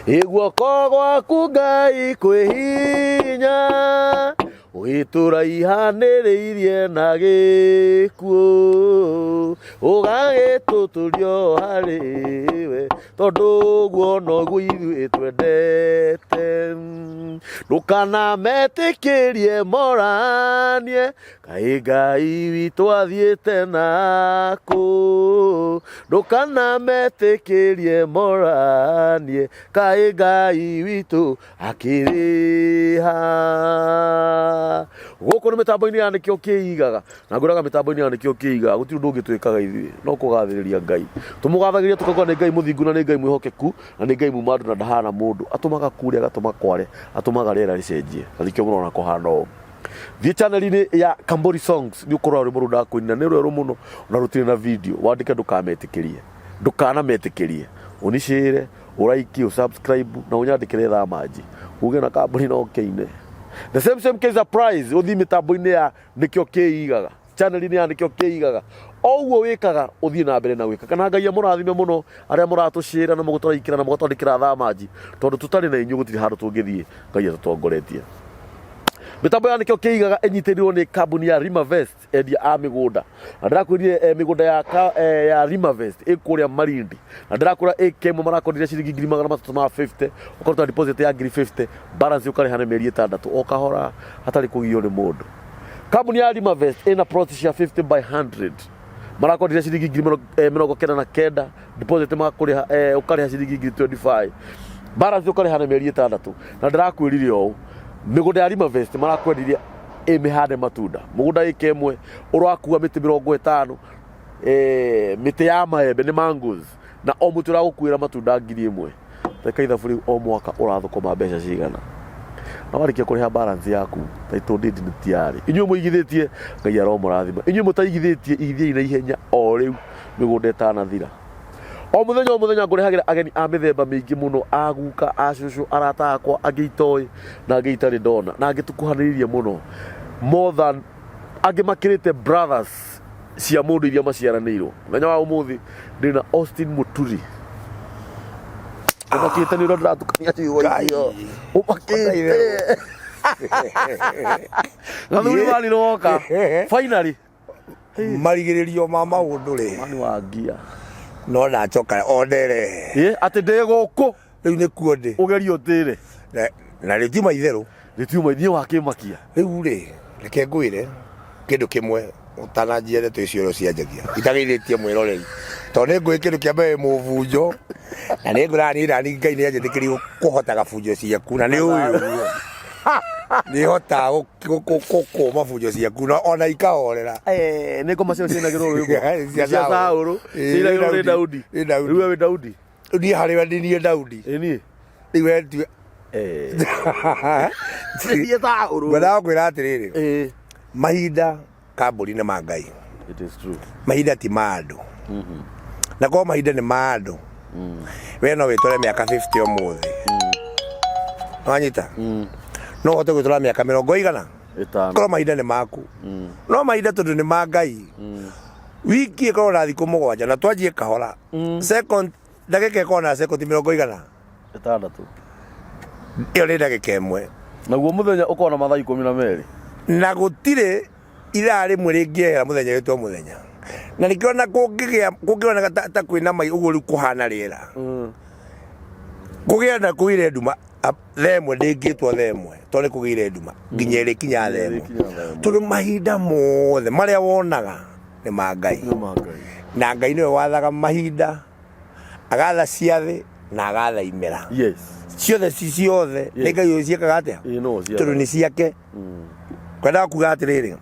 Iguoko gwaku Ngai kwĩhinya ũgĩtũraihanĩrĩirie na gĩkuũ ũgagĩtũtũrio harĩ we tondũ ũguo noguo ithuĩ twendete ndũkanametĩkĩrie moranie kaĩ Ngai witũ athiĩte nakũ ndũkanametĩkĩrie moranie kaĩ Ngai witũ akĩrĩ ha gũkũ nĩ mĩtambo-inĩ ya nĩkĩo kĩigaga na ngũraga mĩtambo-inĩ ya nĩkĩo kĩigaga gũtirĩ ũndũ ũngĩ twĩkaga ithuĩ no kũgathĩrĩria Ngai tũmũgathagĩria tũkauga nĩ Ngai mũthingu na nĩ Ngai mwĩhokeku na nĩ Ngai muma andũ na ndahana mũndũ atũmaga kure agatũma kware atũmaga rĩera rĩcenjie na nĩkĩo mũrona kũhana ũũ thiĩ channel-inĩ ya Kamburi Songs nĩ ũkorwo rwĩmbo rũu ndakũinĩra nĩ rwerũ mũno na rũtirĩ na video wandĩke ndũkanametĩkĩrie ũnicĩre ũraiki ũsubscribe na ũnyandĩkĩre thamanji uge na Kamburi no kĩine the same case prize uthi mitambo-inĩ ya nĩkĩo kĩigaga channel-inĩ ya nĩkĩo kĩigaga o ũguo wĩkaga ũthiĩ na mbere na gwĩka kana Ngai amũrathime mũno arĩa mũratũcĩra na mũgũtũraikĩra na mũgatwandĩkĩra thamanji tondũ tũtarĩ na inyuĩ gũtirĩ handũ tũngĩthiĩ Ngai atũtongoretie mitambo ya nĩkĩo kĩigaga ĩnyitĩrĩirwo nĩ kambuni ya Rimavest endia a mĩgũnda na ndĩrakwĩrire mĩgũnda ya Rimavest ĩkũrĩa Malindi na ndĩrakwĩra ĩkemwe marakondire ciringi 350 ũkaruta deposit ya 50 balance ũkareha nĩ mĩeri 6 o kahora hatarĩ kũgio nĩ mũndũ kambuni ya Rimavest ĩna process ya 50 by 100 marakondire ciringi 99 deposit makũrĩha ũkareha ciringi 25 balance ũkareha nĩ mĩeri 6 na ndĩrakwĩrire ũũ mĩgũnda ya Rimavest marakwendirie mĩhande matunda mũgũnda ĩka ĩmwe ũrakua mĩtĩ 50 mĩtĩ ya maembe nĩ mangoes na o mũtĩ ũragũkuĩra matunda 1000 reka ithabu rĩu o mwaka ũrathũkũma mbeca cigana na warĩkia kũrĩha balance yaku title deed nĩ tiarĩ inyuĩ mũigithĩtie Ngai aromũrathima inyuĩ mũtaigithĩtie ithiai na ihenya o rĩu mĩgũnda ĩtanathira o mũthenya ngũrehagĩra ageni a mĩthemba mĩingĩ mũno a guka a cũcũ arata akwa angĩ itoĩ na angĩ itarĩ ndona na angĩ tũkuhanĩrĩirie mũno more than angĩ makĩrĩte brothers cia mũndũ iria maciaranĩirwo mũthenya wa ũmũthĩ ndĩna Austin Muturi ũmakĩte nĩ ũrĩa ndĩratukania ciugo icio ũmakĩte gathuri wani roka finally marigĩrĩrio ma maũndũ rĩ mani wa ngia no nacoka ondere atĩ ndĩ gũkũ rĩu nĩ kuo ndĩ ũgerio tĩre na rĩtiuma itherũ rĩtiuma ithiĩ wakĩmakia rĩu rĩ reke ngwĩre kĩndũ kĩmwe ũtananjia ndeto icio cianjagia itageithĩtie mwĩroreri tondũ nĩ ngwĩ kĩndũ kĩa mbere mũbunjo na nĩ ngũranĩra ni Ngai nĩ anjĩtĩkĩrio kũhota gabunjo ciaku na nĩ ũyũ nĩ hota gũkũma bunjo ciaku na ona ikahorera nĩ ngoma cio ciinagĩrwo rwĩmbo cia Saũlũ ciinagĩrwo nĩ Daudi rĩu wĩ Daudi niĩ harĩ we niĩ Daudi niĩ rĩu we ndiwe ciĩ Saũlũ ngwĩra atĩrĩrĩ mahinda Kamburi nĩ ma Ngai it is true mahinda ti ma andũ na kwa mahinda nĩ ma andũ we no wĩtore mĩaka 50 ũmũthĩ wanyita no hote gwĩtũra mĩaka 100 korwo mahinda nĩ maku no mahinda tondũ nĩ ma Ngai wiki ĩkorwo na thikũ 7 na twanjie kahora second ndagĩka ĩkorwo na second 6 ĩyo nĩ ndagĩka ĩmwe naguo mũthenya ũkorwo na mathaa 12 na gũtirĩ ithaa rĩmwe rĩngĩehera mũthenya wĩtwo mũthenya na nĩkĩona kũngĩona ta kwĩna mai ũguo rĩu kũhana rĩera kũgĩa na kũgĩre nduma themwe ndĩngĩtwo themwe tondũ nĩ kũgĩire nduma nginya ĩrĩkinya themwe tondũ mahinda mothe marĩa wonaga nĩ ma Ngai na Ngai nĩwe wathaga mahinda agatha ciathĩ na agatha imera ciothe ciothe nĩ Ngai ũyũ ciekaga atĩa tondũ nĩ ciake kwenda kuga atĩrĩrĩ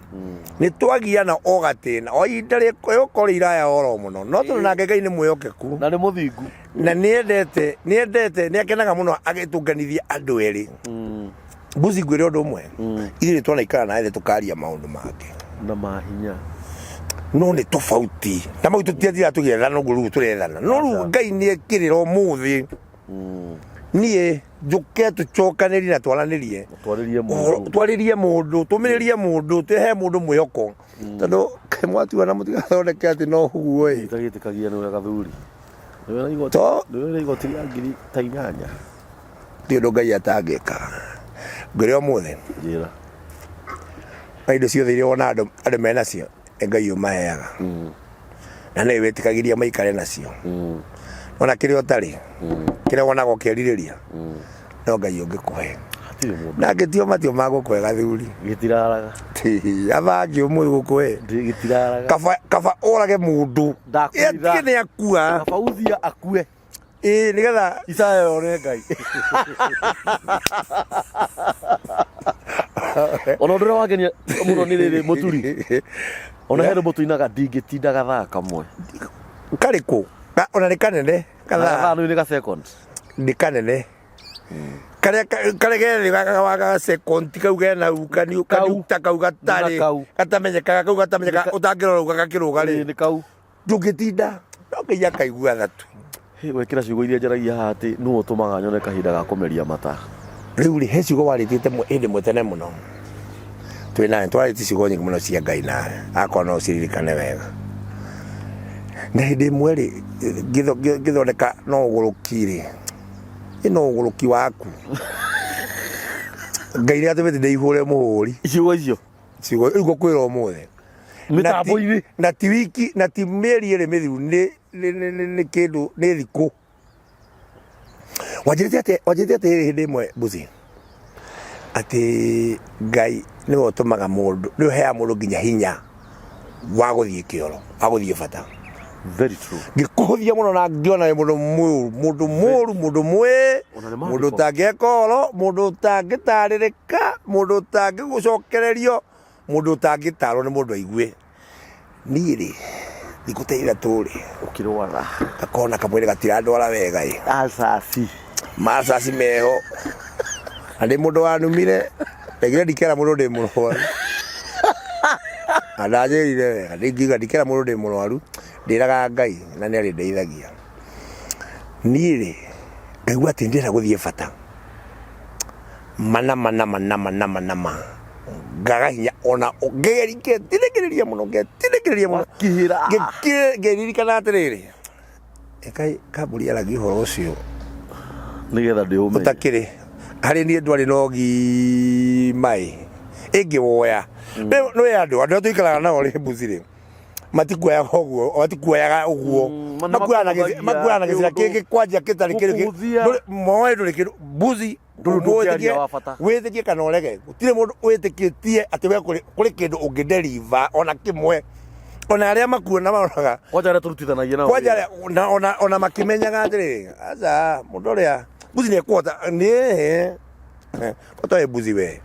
nĩ twagiana o gatĩna o ihinda rĩkorwo iraya oro mũno no tondũ nake Ngai nĩ mwĩhokeku na nĩ mũthingu na nĩendete nĩ akenaga mũno agĩtũnganithia andũ erĩ mbuzi ngwĩre ũndũ ũmwe ithuĩ twanaikara nawe tũkaria maũndũ make na mahinya no nĩ tofauti na mau tũtiathira tũgethana ũguo rĩu tũrethana no rĩu Ngai nĩ ekĩrĩra ũmũthĩ niĩ njuke tũcokanĩrie na twaranĩrie twarĩrie mũndũ tũmĩrĩrie mũndũ tũhe mũndũ mwĩhoko tondũ mwatiga na mũtigathondeke atĩ no huguo itagĩtĩkagia nĩ gathuri nĩwe igoti rĩa ngiri ta 8 ti ndo Ngai atangĩka ngĩrĩ ũmũthĩ njĩra indo ciothe iria wona andũ menacio Ngai ũmaheaga na nĩ wĩtĩkagĩria maikare nacio ona kĩrĩa ũtarĩ kĩrĩa wonaga ũkĩerirĩria no Ngai ũngĩkũhe na ngĩtio matio magũkũhe gathuri gĩtiraraga athangĩ ũmwe gũkũhe gĩtiraraga kaba ũrage mũndũ nĩ akua kaba uthia akue nĩgetha Isaya yone Ngai ona ndũrĩa wangenia mũno nĩ rĩrĩ mũturi ona hero mũtuinaga ndingĩtindaga thaa kamwe karĩkũ ona nĩ kanene kathaa nĩ ka second nĩ kanene karĩa gethĩ gagaga second kau gena ukani karuta kau gatarĩ gatamenyekaga kau gatamenyekaga ũtangĩrora uga gakĩrũga rĩ nĩ kau ndũngĩtinda no Ngai akaigua tha tu gwĩkĩra ciugo iria njaragia haha atĩ nũũ ũtũmaga nyone kahinda ga kũmeria mata rĩu rĩ he ciugo warĩtĩte hĩndĩ ĩmwe tene mũno twĩnawe twarĩtie ciugo nyingĩ mũno cia Ngai nawe akorwo no ũciririkane wega na hĩndĩ ĩmwe rĩ ngĩthondeka no ũgũrũki rĩ ĩno ũgũrũki waku Ngai nĩ atũmĩte ndĩihũre mũhũri ciugo icio ciugo rĩu ngũkwĩra ũmũthĩ mĩtambo-inĩ na ti wiki na ti mĩeri ĩrĩ mĩthiru nĩ kĩndũ nĩ thikũ wanjĩrĩte atĩ hĩndĩ ĩmwe mbuzi atĩ Ngai nĩwe ũtũmaga mũndũ nĩwe ũheaga mũndũ nginya hinya wa gũthiĩ kĩoro wa gũthiĩ bata very true ngĩkũhũthia mũno na ngĩona mũndũ mũũru mũndũ mwĩ mũndũ ũtangĩeka ũhoro mũndũ ũtangĩtarĩrĩka mũndũ ũtangĩgũcokererio mũndũ ũtangĩtarwo nĩ mũndũ aigue niĩ rĩ thikũ ta ithatũ rĩ ũkĩrwara gakona kamwĩrĩ gatirandwara wega macaci meho na ndĩ mũndũ wanumire ndegire ndikera mũndũ ndĩ mũrwaru na ndanjĩrire wega ndingiuga ndikera mũndũ ndĩ mũrwaru ndĩraga Ngai na nĩ arĩndeithagia niĩ rĩ ngaigua atĩ ndĩrenda gũthiĩ bata manama ngaga hinya ona ngetirĩkĩrĩria mũno ngĩririkana atĩrĩrĩ kambũri aragia ũhoro ũcio nĩgetha ndĩũmenye ũtakĩrĩ harĩ niĩ ndwarĩ na ũgima ĩngĩwoya nĩ andũ arĩa tũikaraga nao rĩ mbuzi rĩ matikuoyaga ũguo makuoyaga na gĩcĩra kĩngĩ kwanjia gĩtarĩ kĩrĩ moĩ ndũrĩ kĩndũ mbuzi wĩtĩkie kana ũrege gũtirĩ mũndũ wĩtĩkĩtie atĩ kũrĩ kĩndũ ũngĩnderiva ona kĩmwe ona arĩa makuona maronaga kwanja arĩa tũrutithanagia nao ona makĩmenyaga atĩrĩ aca mũndũ ũrĩa mbuzi nĩ ekũhota otoĩ mbuzi we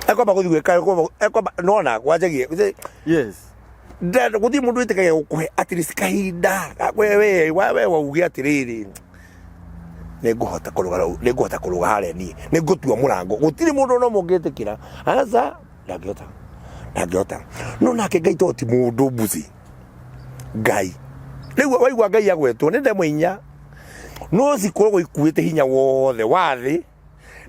ekwamba gũthiĩ gwĩka ekwamba nona gwanjagia gũthiĩ mũndũ wĩtĩkagia gũkũhe at least kahinda we wauge atĩrĩrĩ nĩngũhota kũrũga harĩa niĩ nĩngũtua mũrango gũtirĩ mũndũ no mũngĩtĩkĩra aca ndangĩhota no nake Ngai to ti mũndũ mbuzi Ngai rĩu waigua Ngai agwetwo nĩ ndemwe inya no cikoragwo ikuĩte hinya wothe wa thĩ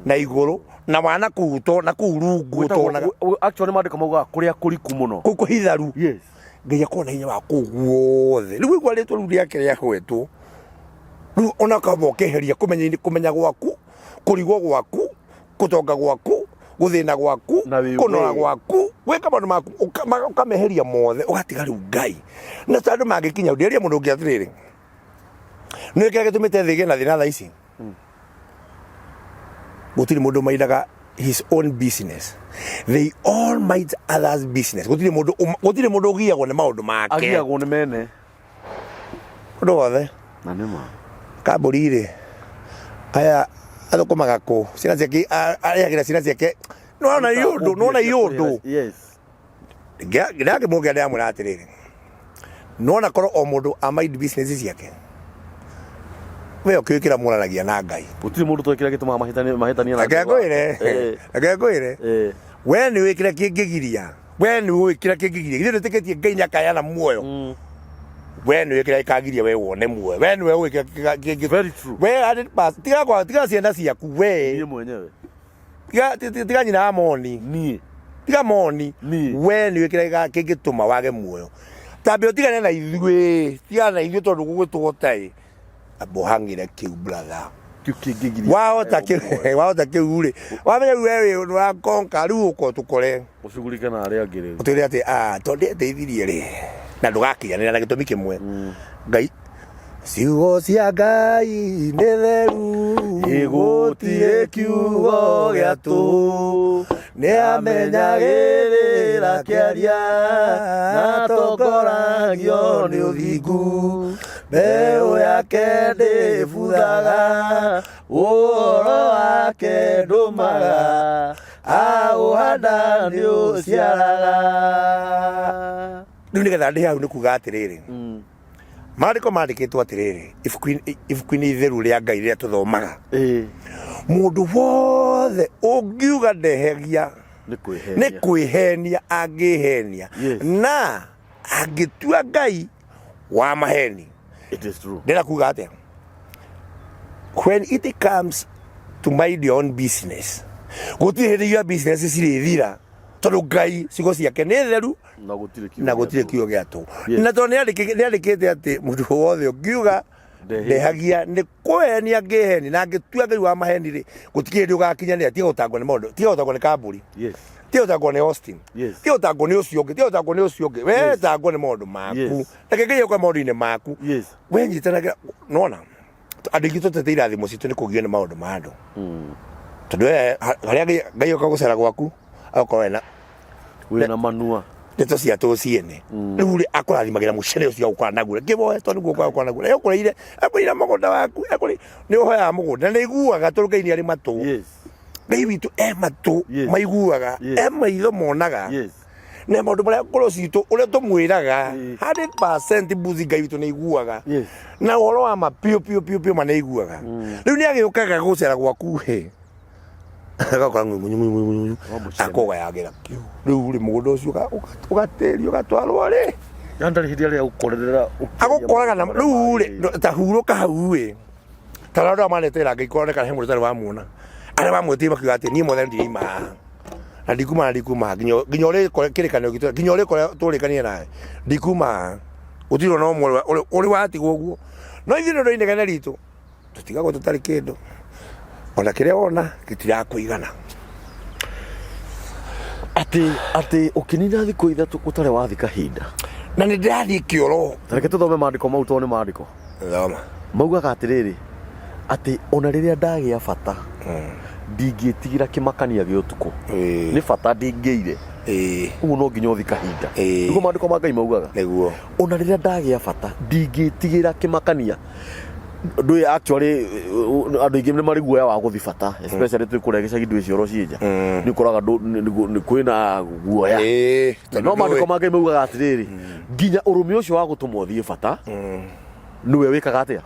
na igũrũ na wana kuuto na kuu rungu ũtonaga actually mandĩka maugaga kũrĩa kũriku mũno kũu kũhitharu Ngai akorwo na hinya wa kũu guothe rĩu igua rĩtwa rĩu rĩake rĩagwetwo rĩu ona kamba ũkeheria kũmenya gwaku kũrigwo gwaku gũtonga gwaku gũthĩna gwaku kũnora gwaku gwĩka maũndũ maku ũkameheria mothe ũgatiga rĩu Ngai na andũ mangĩkinya ndĩeria mũndũ ũngĩ atĩrĩrĩ nĩ kĩrĩa gĩtũmĩte thĩ ĩgĩe na thĩna thaa ici gũtirĩ mũndũ maindaga his own business they all mind others business gũtirĩ mũndũ ũgiagwo nĩ maũndũ make agiagwo nĩ mene ũndũ wothe na nĩma kambũri rĩ aya athũkũmaga kũ ciana ciake arĩagĩra ciana ciake nona iũndũ ngĩmũgĩa ndĩramwĩra atĩrĩrĩ nona korwo o mũndũamind business ciake we ũkĩwĩkĩra mũranagia na Ngai gũtirĩ mũndũ twĩkĩra gĩtũmaga mahĩtania na akekwĩre we nĩ wĩkĩra kĩngĩgiria githĩ ndũĩtĩkĩtie Ngai nĩakayana muoyo we nĩ wĩkĩra gĩkagiria we wone muoyo we nĩwe ũgwĩkĩra very true we 100% tiga ciana ciaku we mwenyewe tiga nyina Amoni tiga Moni we nĩ wĩkĩra kĩngĩtũma wage muoyo tambe ũtigane na ithuĩ tondũ gũgwĩtwo tai abo hangire kiu brother kiu kingigiri wahota kiu ri wamenya wewe wa konka riu uko tukore ushugulike na aria angiri utire ati tonde ndeithirie ri na ndugakiyanira na gitumi kimwe ngai ciugo cia ngai nĩ theru igũtirĩ kiugo gĩa tũhũ nĩamenyagĩrĩra kĩaria na tongoragio nĩ ũthingu mbeũ yake ndĩbuthaga ũhoro wake ndũmaga aũhanda nĩ ũciaraga. Rĩu nĩgetha ndĩ hau nĩ kuga atĩrĩrĩ maandĩko maandĩkĩtwo atĩrĩrĩ ibuku-inĩ itheru rĩa Ngai rĩrĩa tũthomaga mũndũ wothe ũngiuga ndehegia nĩ kwĩhenia angĩhenia na angĩtua Ngai wa maheni. Ndĩrenda kuga atĩa? When it comes to mind your own business gũtirĩ hĩndĩ ya business cirĩthira tondũ Ngai ciugo ciake nĩ theru na gũtirĩ kiugo gĩa tũhũ. Na tondũ nĩandĩkĩte atĩ mũndũ wothe ũngiuga ndehagia nĩ kwĩhenia angĩhenia na angĩtua Ngai wa maheni rĩ gũtirĩ hĩndĩ ũgakinyanĩra. Tiga gũtangwo nĩ maũndũ, tiga gũtangwo nĩ Kamburi, tiga gũtangwo nĩ Austin, tiga gũtangwo nĩ ũcio ũngĩ, tiga gũtangwo nĩ ũcio ũngĩ. We tangwo nĩ maũndũ maku reke Ngai oka maũndũ-inĩ maku. We nyitanagĩra. Nona andũ aingĩ tũtete irathimo citũ nĩ kũgio nĩ maũndũ ma andũ tondũ harĩa Ngai oka gũcera gwaku akorwo wĩna manua ndeto cia tũciene rĩu akũrathimagĩra mũcere ũcio ũkora naguo kĩboe tondũ nĩguo ũkora naguo ekũrĩire mũgũnda waku nĩ ũhoyaga mũgũnda na iguaga tondũ Ngai nĩ arĩ matũ. Ngai witũ matũ maiguaga maitho monaga na maũndũ marĩa ngoro citũ ũrĩa tũmwĩraga 100% mbuzi Ngai witũ nĩ iguaga na ũhoro wa ma piũ ma nĩ iguaga. Rĩu nĩ agĩũkaga gũcera gwaku agakora akũgayagĩra kiu rĩu rĩ mũgũnda ũcio ũgatĩrio ũgatwarwo rĩ ndarĩ hĩndĩ ĩrĩa ũkorerera agũkoraga na rĩu rĩ ta hurũka hau ĩ ta andũ arĩa manetera Ngai koroneka he mũndũ ũtarĩ wamuona arĩa bamwĩtĩire makiuga atĩ niĩ mothe ndiraima na ndikuma nginya ũrĩ kĩrĩkanĩro gitũ nginya ũrĩ tũrĩkanie nawe ndikuma gũtirĩ na ũmwe ũrĩ watigwo ũguo no ithuĩ nĩ ũndũ inegene ritũ tũtigagwo tũtarĩ kĩndũ ona kĩrĩa wona gĩtirakũigana atĩ ũkĩnina thikũ ithatũ ũtarĩ wathi kahinda na nĩ ndĩrathiĩ kĩoro. Reke tũthome maandĩko mau tondũ nĩ maandĩko maugaga atĩrĩrĩ atĩ ona rĩrĩa ndagĩa bata ndingĩtigĩra kĩmakania gĩa ũtukũ nĩ bata ndingĩire ũguo no nginya ũthi kahinda nĩguo maandĩko ma Ngai maugaga ona rĩrĩa ndagĩa bata ndingĩtigĩra kĩmakania. Ndũĩ actually andũ aingĩ nĩ marĩ guoya wa gũthi bata especially twĩkũrĩa gĩcagi ndũĩ cioro ciĩnja nĩ ũkoraga kwĩna guoya no maandĩko ma Ngai maugaga atĩrĩrĩ nginya ũrũme ũcio wa gũtũma ũthiĩ bata nĩwe wĩkaga atĩa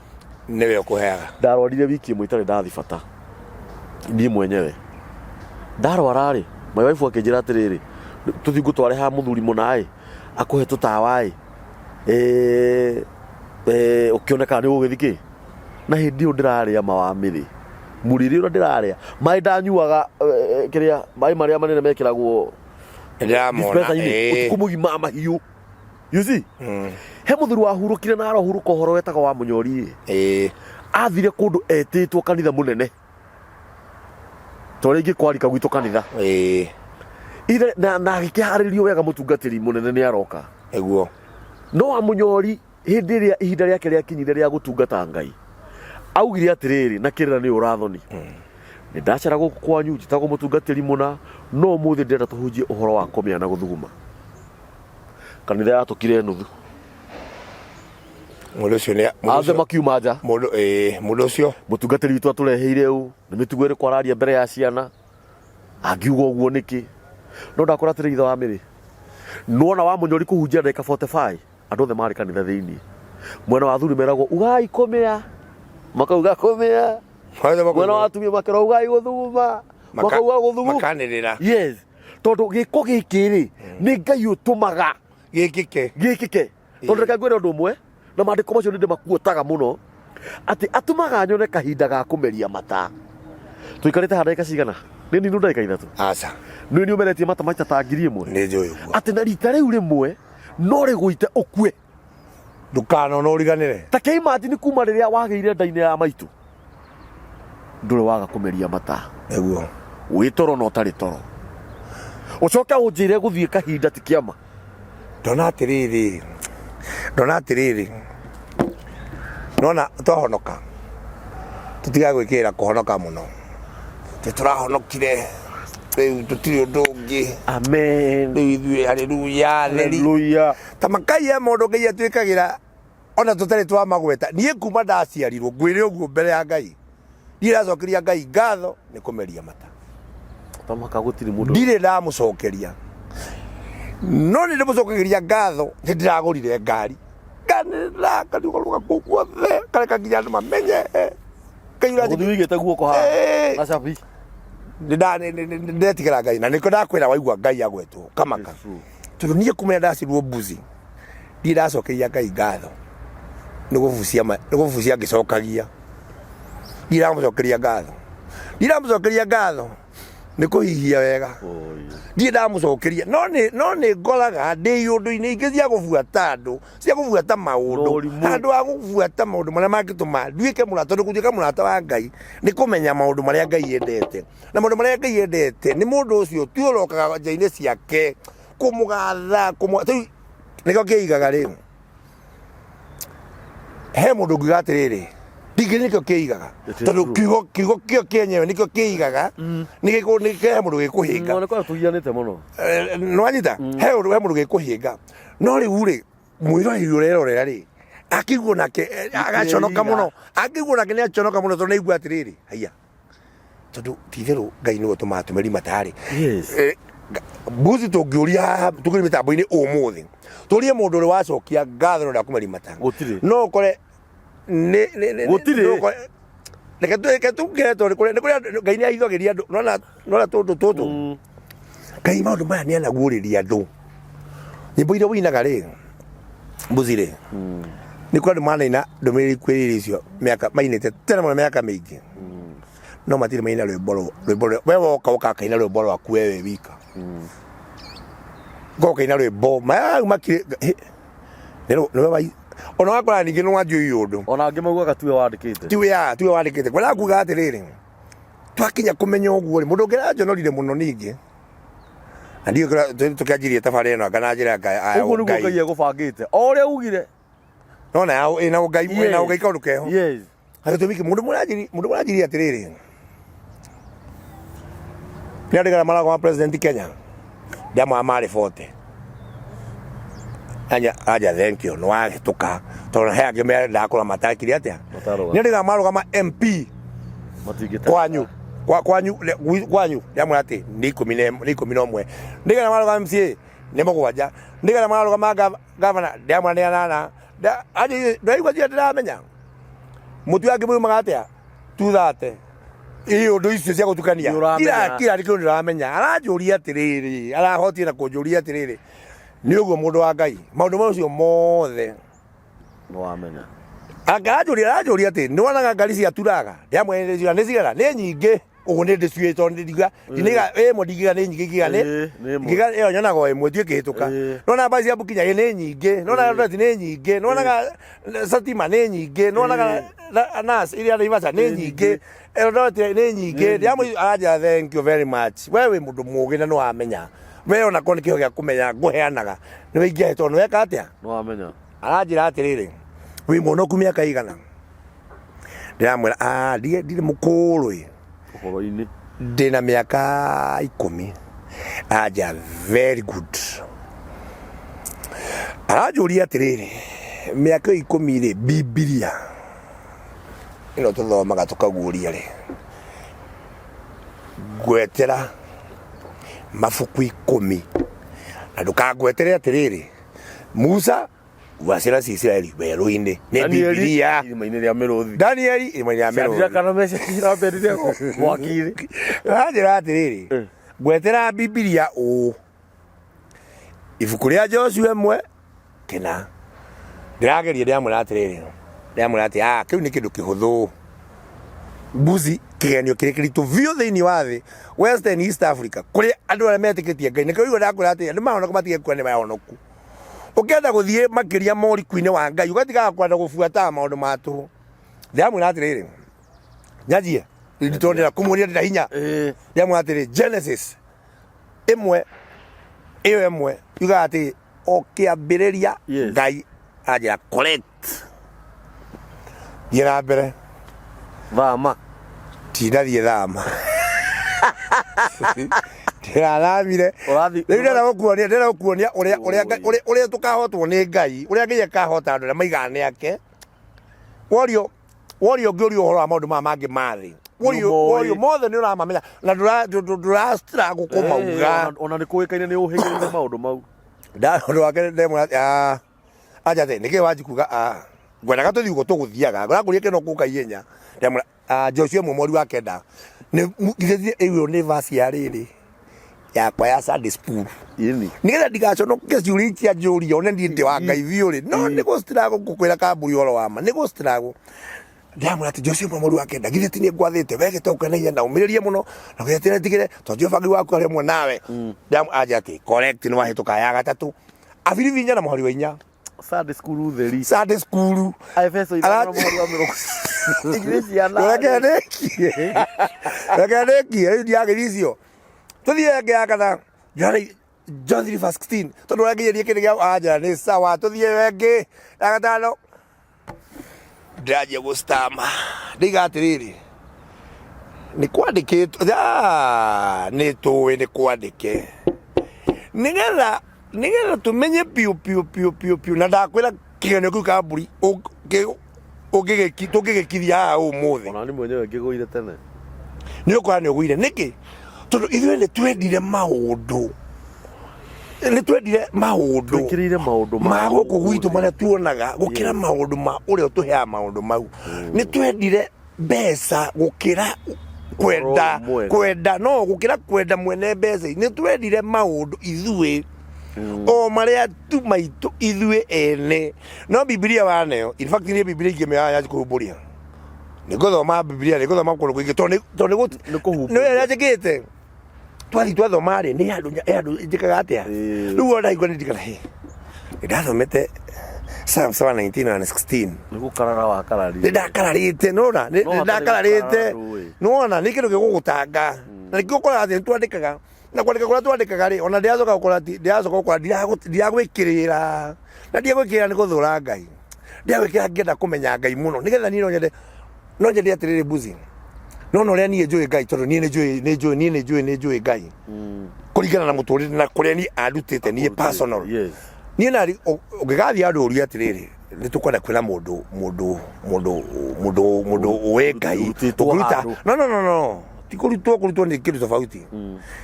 nĩwe ũkũheaga. Ndarwarire wiki ĩmwe itarĩ ndathi bata niĩ mwenyewe ndarwara rĩ my wife akĩnjĩra atĩrĩrĩ tũthiĩ ngũtware ha mũthuri mũna akũhe tũtawa ũkĩoneka nĩ ũgĩthikĩ na hĩndĩ ĩyo ndĩrarĩa mawa mĩrĩ mũrĩre ũrĩa ndĩrarĩa maĩ ndanyuaga kĩrĩa maĩ marĩa manene mekĩragwo ũtukũ mũgima mahiũ you see he mũthuri wahurũkire na arahurũka ũhoro wetagwo wa Mũnyori athire kũndũ etĩtwo kanitha mũnene tondũ rĩngĩ kwarika gwitũ kanitha na agĩkĩharĩrio wega mũtungatĩri mũnene nĩ aroka eguo no wa Mũnyori hĩndĩ ĩrĩa ihinda rĩake rĩakinyire rĩa gũtungata Ngai augire atĩrĩrĩ na kĩrĩra nĩ ũrathoni nĩ ndacera gũkũ kwanyu njĩtagwo mũtungatĩri mũna no ũmũthĩ ndĩrenda tũhunjie ũhoro wa kũmĩa na gũthuguma. Kanitha yatũkire nuthu mũndũ ũcio nĩ athe makiuma nja mũndũ ũcio mũtungatĩri witũ atũreheire ũũ nĩ mĩtugo ĩrĩkũ araria mbere ya ciana angiuga ũguo nĩkĩ no ndakora atĩrĩ ithe wa mĩrĩ nona wa Mũnyori kũhunjia ndagĩka 45 andũ othe marĩ kanitha thĩinĩ mwena wa athuri meragwo ugai kũmĩa makauga kũmĩa mwena wa atumia makerwo ugai gũthuguma makauga gũthuguma makanĩrĩra yes tondũ gĩko gĩkĩ rĩ nĩ Ngai ũtũmaga gĩkĩke tondũ reke ngwĩre ũndũ ũmwe na maandĩko macio nĩ ndĩmakuotaga mũno atĩ atũmaga nyone kahinda ga kũmeria mata tũikarĩte ha ndagĩka cigana nĩ ninu ndagĩka ithatũ aca nĩ ũmeretie mata maita ta 1000 nĩ njũĩ ũguo atĩ na rita rĩu rĩmwe no rĩgũite ũkue ndũkanona ũriganĩre ta kĩimagine kuma rĩrĩa wagĩire nda-inĩ ya maitũ ndure waga kumeria mata eguo wi toro no tari toro ucoka unjire guthie kahinda ti kiama ndona atiriri nona twahonoka tutiga gwikira kuhonoka muno titurahonokire tutiri undu ungi amen haleluya tamakai ya mundu ngai atwikagira ona tutari twa magweta nie kuma ndaciarirwo ngwire uguo mbere ya ngai ndiracokeria ngai ngatho ni kumeria mata tamaka gutiri mundu ndire ndamucokeria no ni ndamucokeria ngatho ndiragurire ngari kanira kaniugaruga kuguothe kareka nginya andu mamenye kaira guthigite guoko ha na cabi ndetigira ngai na niko ndakwira waigua ngai agwetwo kamaka tondu nie kumenya ndacirwo mbuzi ndiracokeria ngai ngatho nigubucia ngicokagia ndiramucokeria ngatho nikuhihia wega ndie ndamucokeria no ni ngoraga ndi undu-ini ingi cia gubuata andu cia gubuata maundu andu a gubuata maundu maria mangituma nduike murata tondu gutuika murata wa ngai ni kumenya maundu maria ngai endete na maundu maria ngai endete ni mundu ucio ti urokaga nja-ini ciake kumugatha niko kiigaga riu he mundu ngiuga atiriri ndingi nikio kiigaga tondu kiugo kio kienyewe nikio kiigaga ni mundu gikuhinga no ko tugianite muno no anyita he mundu gikuhinga no riu ri mwirori urerorera ri akiguo nake agaconoka muno akiguo nake ni aconoka muno tondu neigua atiriri haiya tondu tithiru ngai ni gutuma tumeri matari mbuzi tungiuria tukiri mitambo-ini umuthi turie mundu uri wacokia ngatho nda kumeri mata no kore gutire reke tugeto ni kuria ngai ni aithogeria andu nona tutu ngai maundu maya ni anaguriria andu nyimbo iria winaga ri mbuzi ri ni kuria andu manaina ndumiriri kwiriri icio mainite tena muno miaka mingi no matire maina rwimbo we woka ukakaina rwimbo rwaku wewe wika gokaina rwimbo makire niwe ona wakora ningi no wanjui yundu ona angi maugaga tiwe wandikite tiwe wandikite kwala kuga atiriri twakinya kumenya uguo ri mundu ngiranjonorire muno ningi andio tukianjirie tabari ino kana njira ngai uguo niguo ngai egubangite o ria ugire nona ina ngai kaundu keho yes hagitumiki mundu muranjirie atiriri ni andigara marago ma president Kenya ndiamwa amari forte aja thank you no agituka tondu he angi merenda akura matakiri atia ni andigara marago ma MP matigite kwanyu ndiamwa ati ni 11 ndigara marago MCA ni mugwanja ndigara marago ma governor ndiamwa ni anana aje ndaigua tia ndiramenya mutu angi mumaga atia tuthate iyo ndo icio cia gutukania kira ndikio ndiramenya aranjuria atiriri arahotie na kunjuria atiriri ni uguo mundu wa ngai maundu macio mothe no amenya aranjuria ati ni wonaga ngari cia turaga ndiamwereria ni cigara ni nyingi uguo ni ndicue tondu ndiga ndiniga imwe ndingiga ni nyingi ngiga iyo nyonaga imwe tie kihituka nona mbaci cia bukinya ni nyingi nona ndati ni nyingi nonaga satima ni nyingi nonaga nas iria Naivasha ni nyingi Eldoret ni nyingi ndiamwe aja thank you very much wewe mundu mugi na no amenya we ona ko ni kiho gia kumenya nguheanaga ni wingia tondu weka atia no amenya aranjira atiriri wi muno kumia kaigana ndiramwira ndire mukuru uhoro-ini ndina miaka 10 aja very good aranjuria atiriri miaka 10 ri Biblia ino tuthomaga tukaguria ri gwetera mabuku 10 na ndukagwetere atiriri Musa wasira Israeli werũ-ini ni Biblia imaini ria miruthi Danieli imaini ria miruthi kana meca cirambere mwakiri anjira atiriri gwetera Biblia ibuku ria Joshua mwe kina ndirageria ndiamwira atiriri ndiamwira ati kiu ni kindu kihuthu mbuzi kigenio kiri kiritu vio thiini wa thi Western East Africa kuri andu aria metikitie ngai nikio ndakwira ati andu mahonoka matige kwa ni mahonoku ukienda guthie makiria mori kuine wa ngai ugatiga kwenda gubuata maundu matu ndiamwira atiriri nyajie nditondera kumuria ndira hinya ndiamwa atiri Genesis imwe iyo imwe yuga ati okiambiriria Ngai aja correct yera bere thama tinathie thama tiraramire ndira gukuonia uria tukahotwo ni Ngai uria Ngai akahota andu maigane ake worio ngiurio horo wa maundu mangi mathi worio mothe ni uramamenya na ndura struggle kumauga ona ni kuikaine ni uhingirire maundu mau ndu wake ndemwa aja te nike waji kuga ngwendaga tuthi ugo tuguthiaga ngorakurie kino kuka ihenya ndemwa Joshua Momori wa kenda ni githethie eyo ni verse ya riri yakwa ya Sunday school nigetha ndigaconoke ciuri cia njuri one ndi wa Ngai thiuri no ni gustrago kukwira kamburi oro wama ni gustrago ndiamura ati Joshua Momori wa kenda githeti ni ngwathite wege tokenaia na umiririe muno na githeti tigire to Jehova Ngai waku ari mwe nawe ndiamu aja ati correct ni wahituka ya gatatu abirivinya na muhari wa inya Sunday school utheri Sunday school Efeso ithano muhari wa mirongo iglesia na Rekaneki ndiagiricio tuthie ngakatha John 3:16 tondu rangirie kindi gia aja ni sawa tuthie wengi agatano ndaje gustama ndigatiriri ni kwandikitwo ni tuwe ni kwandike nigetha tumenye piu na ndakwira kigenio kiu kamburi tungigikithia umuthi ona ni mwenyewe ngiguire tene ni ukora ni uguire niki tondu ithuĩ nĩ twendire maũndũ twikirire maundu ma gũkũ gwitũ marĩa tuonaga gũkĩra maũndũ ma ũrĩa ũtũheaga maũndũ mau nĩ twendire mbeca gũkĩra kwenda no gũkĩra kwenda mwene mbeca nĩ twendire maũndũ ithuĩ o marĩa tu maitũ ithuĩ ene no Biblia waneo in fact ni Biblia ingĩmĩoya yanji kũhumbũria nĩ ngũthoma Biblia nĩ ngũthoma kũndũ kũingĩ tondũ nĩ yanjĩkĩte twathi twathoma rĩ nĩ andũ njĩkaga atĩa rĩu ona igua nĩ ndikana ndathomete Psalm 19 na 16 nĩ gũkarara wakararire ndakararĩte nona ndakararĩte nona nĩ kĩndũ gĩgũgũtanga na nĩkĩo ũkoraga atĩ nĩtwandĩkaga na kwandĩka kũrĩa twandĩkaga rĩ ona ndĩracoka gũkora ndiragwĩkĩrĩra na ndigwĩkĩrĩra nĩ gũthũra Ngai ndigwĩkĩra ngĩenda kũmenya Ngai mũno nĩgetha niĩ no nyende atĩrĩrĩ mbuzi no ũrĩa niĩ njũĩ Ngai tondũ niĩ nĩ njũĩ Ngai kũringana na mũtũrĩre na kũrĩa niĩ andutĩte niĩ personal niĩ na ũngĩgathiĩ andũ ũrie atĩrĩrĩ nĩ tũkwenda kwĩra mũndũ ũĩ Ngai tũkũruta no ti kũrutwo nĩ kĩndũ tofauti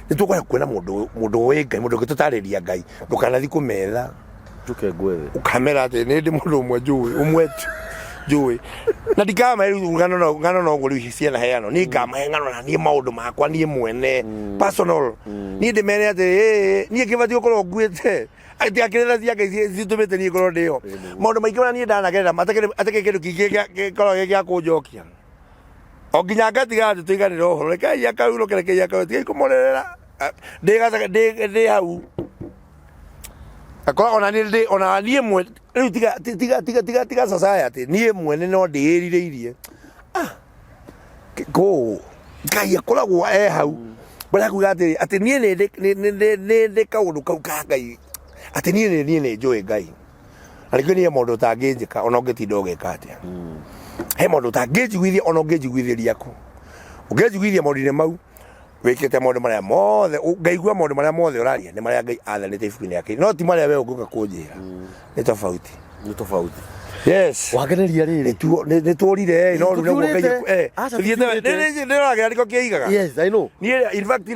nĩ tũkwenda kwĩra mũndũ ũĩ Ngai mũndũ ũngĩtũtarĩria Ngai ndũkanathiĩ kũmetha ũkamera atĩ nĩ ndĩ mũndũ ũmwe njũĩ na ndikamahe ng'ano no ũguo rĩu ciana heano niĩ ngamahe ng'ano na niĩ maũndũ makwa niĩ mwene personal niĩ ndĩmere atĩ niĩ kĩbatiĩ gũkorwo nguĩte atĩ akĩrĩra cia Ngai citũmĩte niĩ ngorwo ndĩyo maũndũ maingĩ marĩa niĩ ndanagerera atakĩ kĩndũ kingĩ gĩkorwo gĩ gĩa kũnjokia o nginya ngatiga atĩ tũiganĩre ũhoro rekei akaurũke rekei akaurũke tigai kũmũrerera ndĩ hau akora ona niĩ mwe rĩu tiga society niĩ mwene no ndĩĩrirĩirie Ngai akoragwo hau bara kuga atĩ niĩ nĩ kaũndũ kau ka Ngai atĩ niĩ nĩ njũĩ Ngai na nĩkĩo niĩ maũndũ ũtangĩnjĩka ona ũngĩtinda ũgĩka atĩa he maũndũ ũtangĩnjiguithia ona ũngĩnjiguithĩria kũ ũngĩnjiguithia maũndũ-inĩ mau wĩkĩte maũndũ marĩa mothe ngaigua maũndũ marĩa mothe ũraria nĩ marĩa Ngai athanĩte ibuku-inĩ yake no ti marĩa we ũngĩũka kũnjĩra nĩ tofauti yes wagereria rĩrĩ nĩ tũrire no rĩu nĩguo Ngai thiĩte nĩũragĩra nĩko kĩigaga yes I know niĩ in fact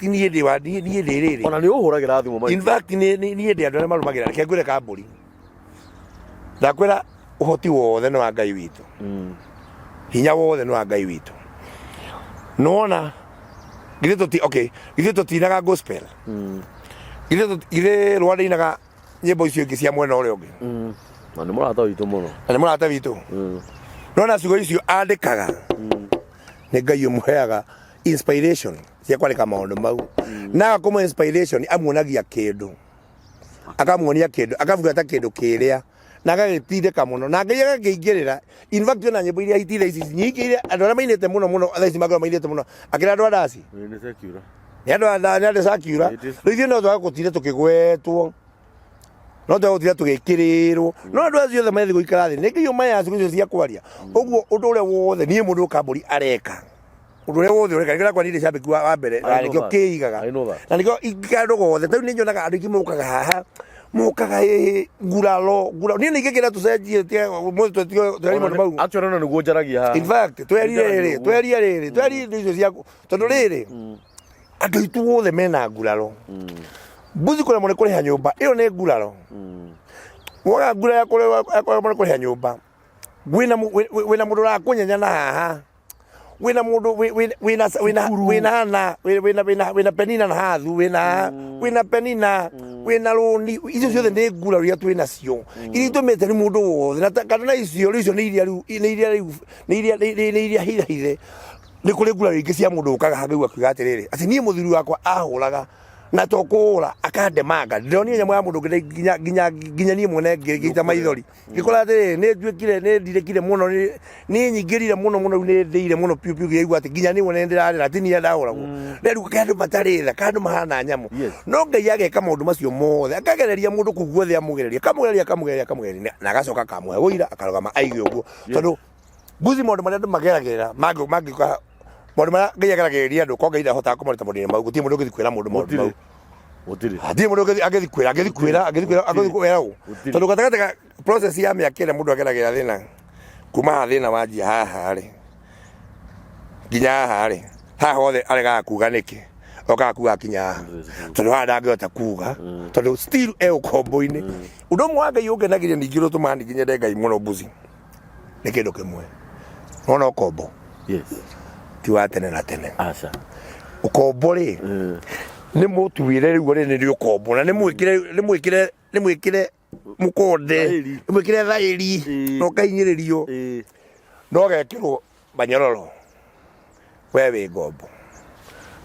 niĩ ndĩrĩrĩ ona nĩ ũhũragĩra thimũ maitũ in fact niĩ ndĩ andũ arĩa marũmagĩrĩra reke ngwĩre kambũri ndakwĩra ũhoti wothe nĩ wa Ngai witũ hinya wothe nĩ wa Ngai witũ nona githĩ tũtinaga gospel githĩ Rwanda inaga nyĩmbo icio ingĩ cia mwena ũrĩa ũngĩ na nĩ mũrata witũ mũno na nĩ mũrata witũ nona ciugo icio andĩkaga nĩ Ngai ũmũheaga inspiration cia kwandĩka maũndũ mau na agakũmũhe inspiration amuonagia kĩndũ akamuonia kĩndũ akabuata kĩndũ kĩrĩa na gagitindika muno na ngai agakiingirira in fact ona nyimbo iria itire ici nyingire andu aria mainite muno thaici magoro mainite muno akira andu adasi ni sekiura ni andu anda sakiura rithi no twa gutire tukigwetwo no twa gutire tugikirirwo no andu acio othe mathi guikara thi ni ngiyo maya cicio cia kwaria uguo undu uria wothe nie mundu kamburi areka undu uria wothe ureka ngira kwa nire shabiki wa mbere na nikio kiigaga na nikio ikando gothe tau ni nyonaga andu ingi mukaga haha mukaga nguralo ni ni ngikira tucenjie tie mwe twari mundu mau actually no niguo njaragia haha in fact tweri icio ciaku tondu riri andu itu wothe mena nguralo mbuzi kule mone kule nyumba iyo ni nguralo mwaga nguralo kule mone kule nyumba wina mundu ra kunyenya na haha wina mundu wina penina na hathu wina penina wina runi icio ciothe ni nguralo iria twina cio iria tumete ni mundu wothe na kana icio ni iria hithe ni kuri nguralo ingi cia mundu ukaga hangu akiuga atiriri ati nie muthuri wakwa ahuraga na tokura akandemanga ndoni nyamu ya mundu ginya nie mwene ngita maithori ngikora atiriri ni nduikire ni ndirekire muno ni nyingirire muno ni ndeire muno piu ngiigua ati ginya ni mwene ndirarira ati ni ndahuragwo nderu kandu mataritha kandu mahana nyamu no ngai ageka maundu macio mothe akagereria mundu kuguo the amugereria kamugereria na agacoka kamwe guira akarugama aige uguo tondu mbuzi maundu maria andu mageragirira mangika maundu maria ngai ageragiriria andu ko ngai ndahota kumuruta maundu mau gutie mundu ngikwira maundu mau utiri atie mundu agethikwira tondu gatagata process ya miakire mundu ageragira thina kuma thina wanjia haha ri nginya haha ri haha othe arega kuga niki oka kuga kinya tondu handa angihota kuga tondu still ukombo-ini undu mwe ngai ungenagiria ningi rutumani nginya ngai muno mbuzi ni kindu kimwe nona ukombo ti wa tene na tene aca ukombo ri ni mutuire riu ri ni ukombo na ni mwikire mukonde ni mwikire thairi no kainyiririo no gekirwo banyororo wewe ngombo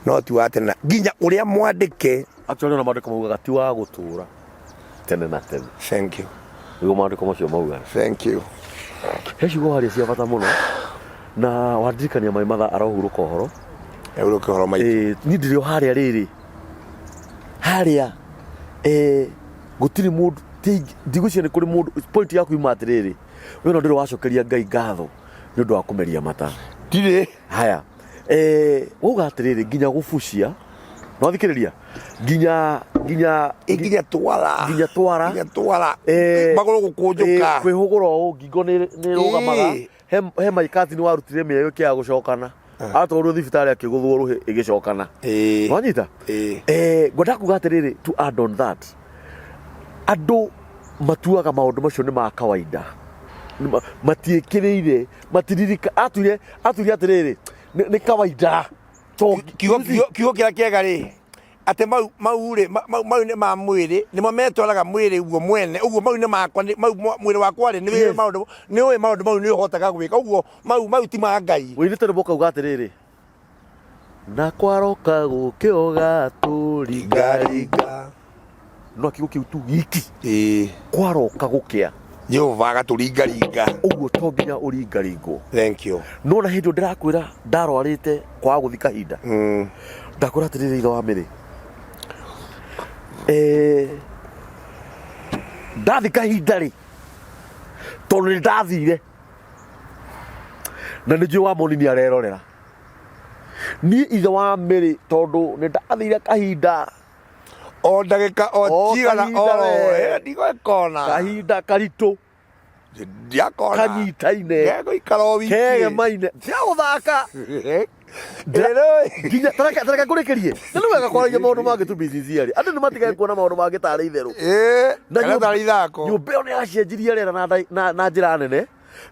no ti wa tene nginya uria mwandike actually na mandiko maugaga ti wa gutura tene na tene thank you niguo mandiko macio maugaga thank you hecigo haria cia bata muno na wandirikania mai matha arohuruka uhoro mai ni ndirio haria riri haria gutiri mundu ndigucia ni kuri mundu point yaku ima atiriri we no ndiro wacokeria ngai ngatho ni undu wa kumeria mata ndire haya uga atiriri nginya gubucia no thikiriria nginya twara magoro gukunjuka kwihugura o ngingo ni rugamaga he maikati ni warutire mĩeyo kia gucokana atwarwo thibitari akiguthwo ruhi igicokana wanyita ngwenda kuga atiriri to add on that andu matuaga maundu macio ni ma kawaida matiikirire matiririka atuire atiriri ni kawaida kigo kia kiega ri ate mau ni ma mwiri ni mo metwaraga mwiri uguo mwene uguo mau ni makwa mwiri wakwa ri ni maundu mau ni uhotaga gwika uguo mau ti ma ngai wĩrĩte nĩ moka uga atĩrĩrĩ na kwaroka gũkĩoga tũringaringa no kiugo kĩu tu giki kwaroka gũkĩa Jehova agaturingaringa uguo to nginya ũringaringwo thank you no na hĩndĩ ndĩrakwĩra ndarwarĩte kwa gũthi kahinda ndakwĩra atĩrĩrĩ ithe wa mĩrĩ ndathi kahinda rĩ tondũ nĩ ndathire na nĩ njũĩ wa moni nĩ arerorera niĩ ithe wa mĩrĩ tondũ nĩ ndathire kahinda o ndagĩka o cigana ndigwĩkona kahinda karitũ ndiakona kanyitaine gegũikara o wiki kegemaine cia gũthaka nginya tareka ngũrĩkĩrie nĩ nĩ wega kwaragia maũndũ mangĩ tu BCC-arĩ andũ nĩ matigae kuona maũndũ mangĩ tarĩ itherũ tarĩ ithako nyũmba ĩyo nĩ yacenjirie rĩera na njĩra nene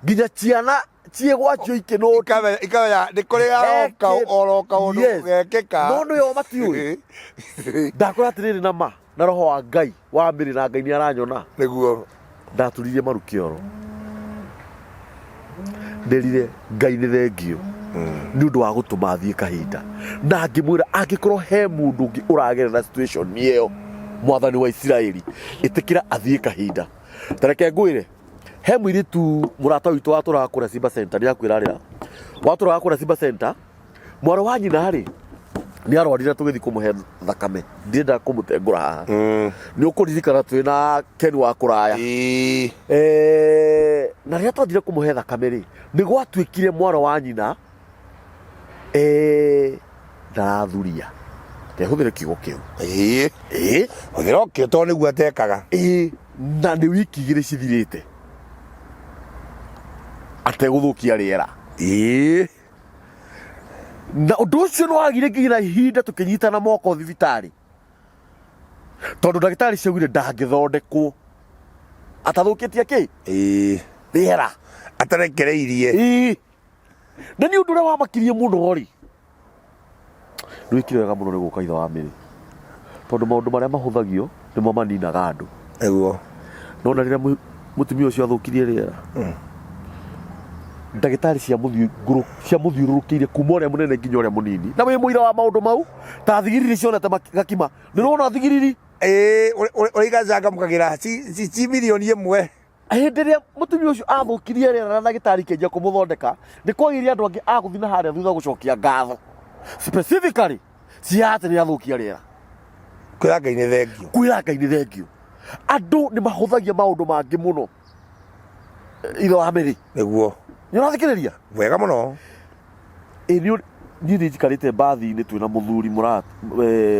nginya ciana ciĩgwatio ikĩnũti ikamenya nĩ kũrĩ garoka oroka ũndũ gekĩka no nĩyo matiũĩ ndakwĩra atĩrĩrĩ na ma na roho wa Ngai wa mĩrĩ na Ngai nĩ aranyona nĩguo ndaturirie maru kĩoro nderire Ngai nĩ thengio nĩ ũndũ wa gũtũma thiĩ kahinda na ngĩmwĩra angĩkorwo he mũndũ ũngĩ ũragerera situation ĩyo mwathani wa Isiraeli ĩtĩkĩra athiĩ kahinda tareke ngwĩre he mwiritu murata witu waturaga kura Simba Center ni akwirarira waturaga kura Simba Center mwaro wa nyina ri ni arwarire tugithi kumuhe thakame ndirenda kumutengura haha ni ukuririkana twina Ken wa kuraya na ria twathire kumuhe thakame ri ni gwatwikire mwaro wa nyina ndarathuria tehuthire kiugo kiu uthira kio to niguo atekaga na ni wiki igiri cithirite ateguthukia riera na undu ucio ni wagire nginya ihinda tukinyitana moko thibitari tondu ndagitari ciaugire ndangithondekwo atathukitie ki riera atarekereirie na ni undu uria wamakirie muno ri nwikire wega muno ni guka itha wa miri tondu maundu maria mahuthagio nimo maninaga andu eguo nona riria mutumia ucio athukirie riera ndagitari cia muthiururukiire kuma uria munene nginya uria munini na wi muira wa maundu mau ta thigiriri cionete gakima nirona thigiriri urigacaga mukagira ci milioni imwe hindi ria mutumia ucio athukirie riera na ndagitari kenja kumuthondeka ni kwagiria andu angi aguthina haria thutha gucokia ngatho specifically ciate ni athukia riera kwira Ngai ni thengio andu ni mahuthagia maundu mangi muno itho wa miri niguo ni urathikiriria wega muno ni njikarite bathi-ini twina muthuri murat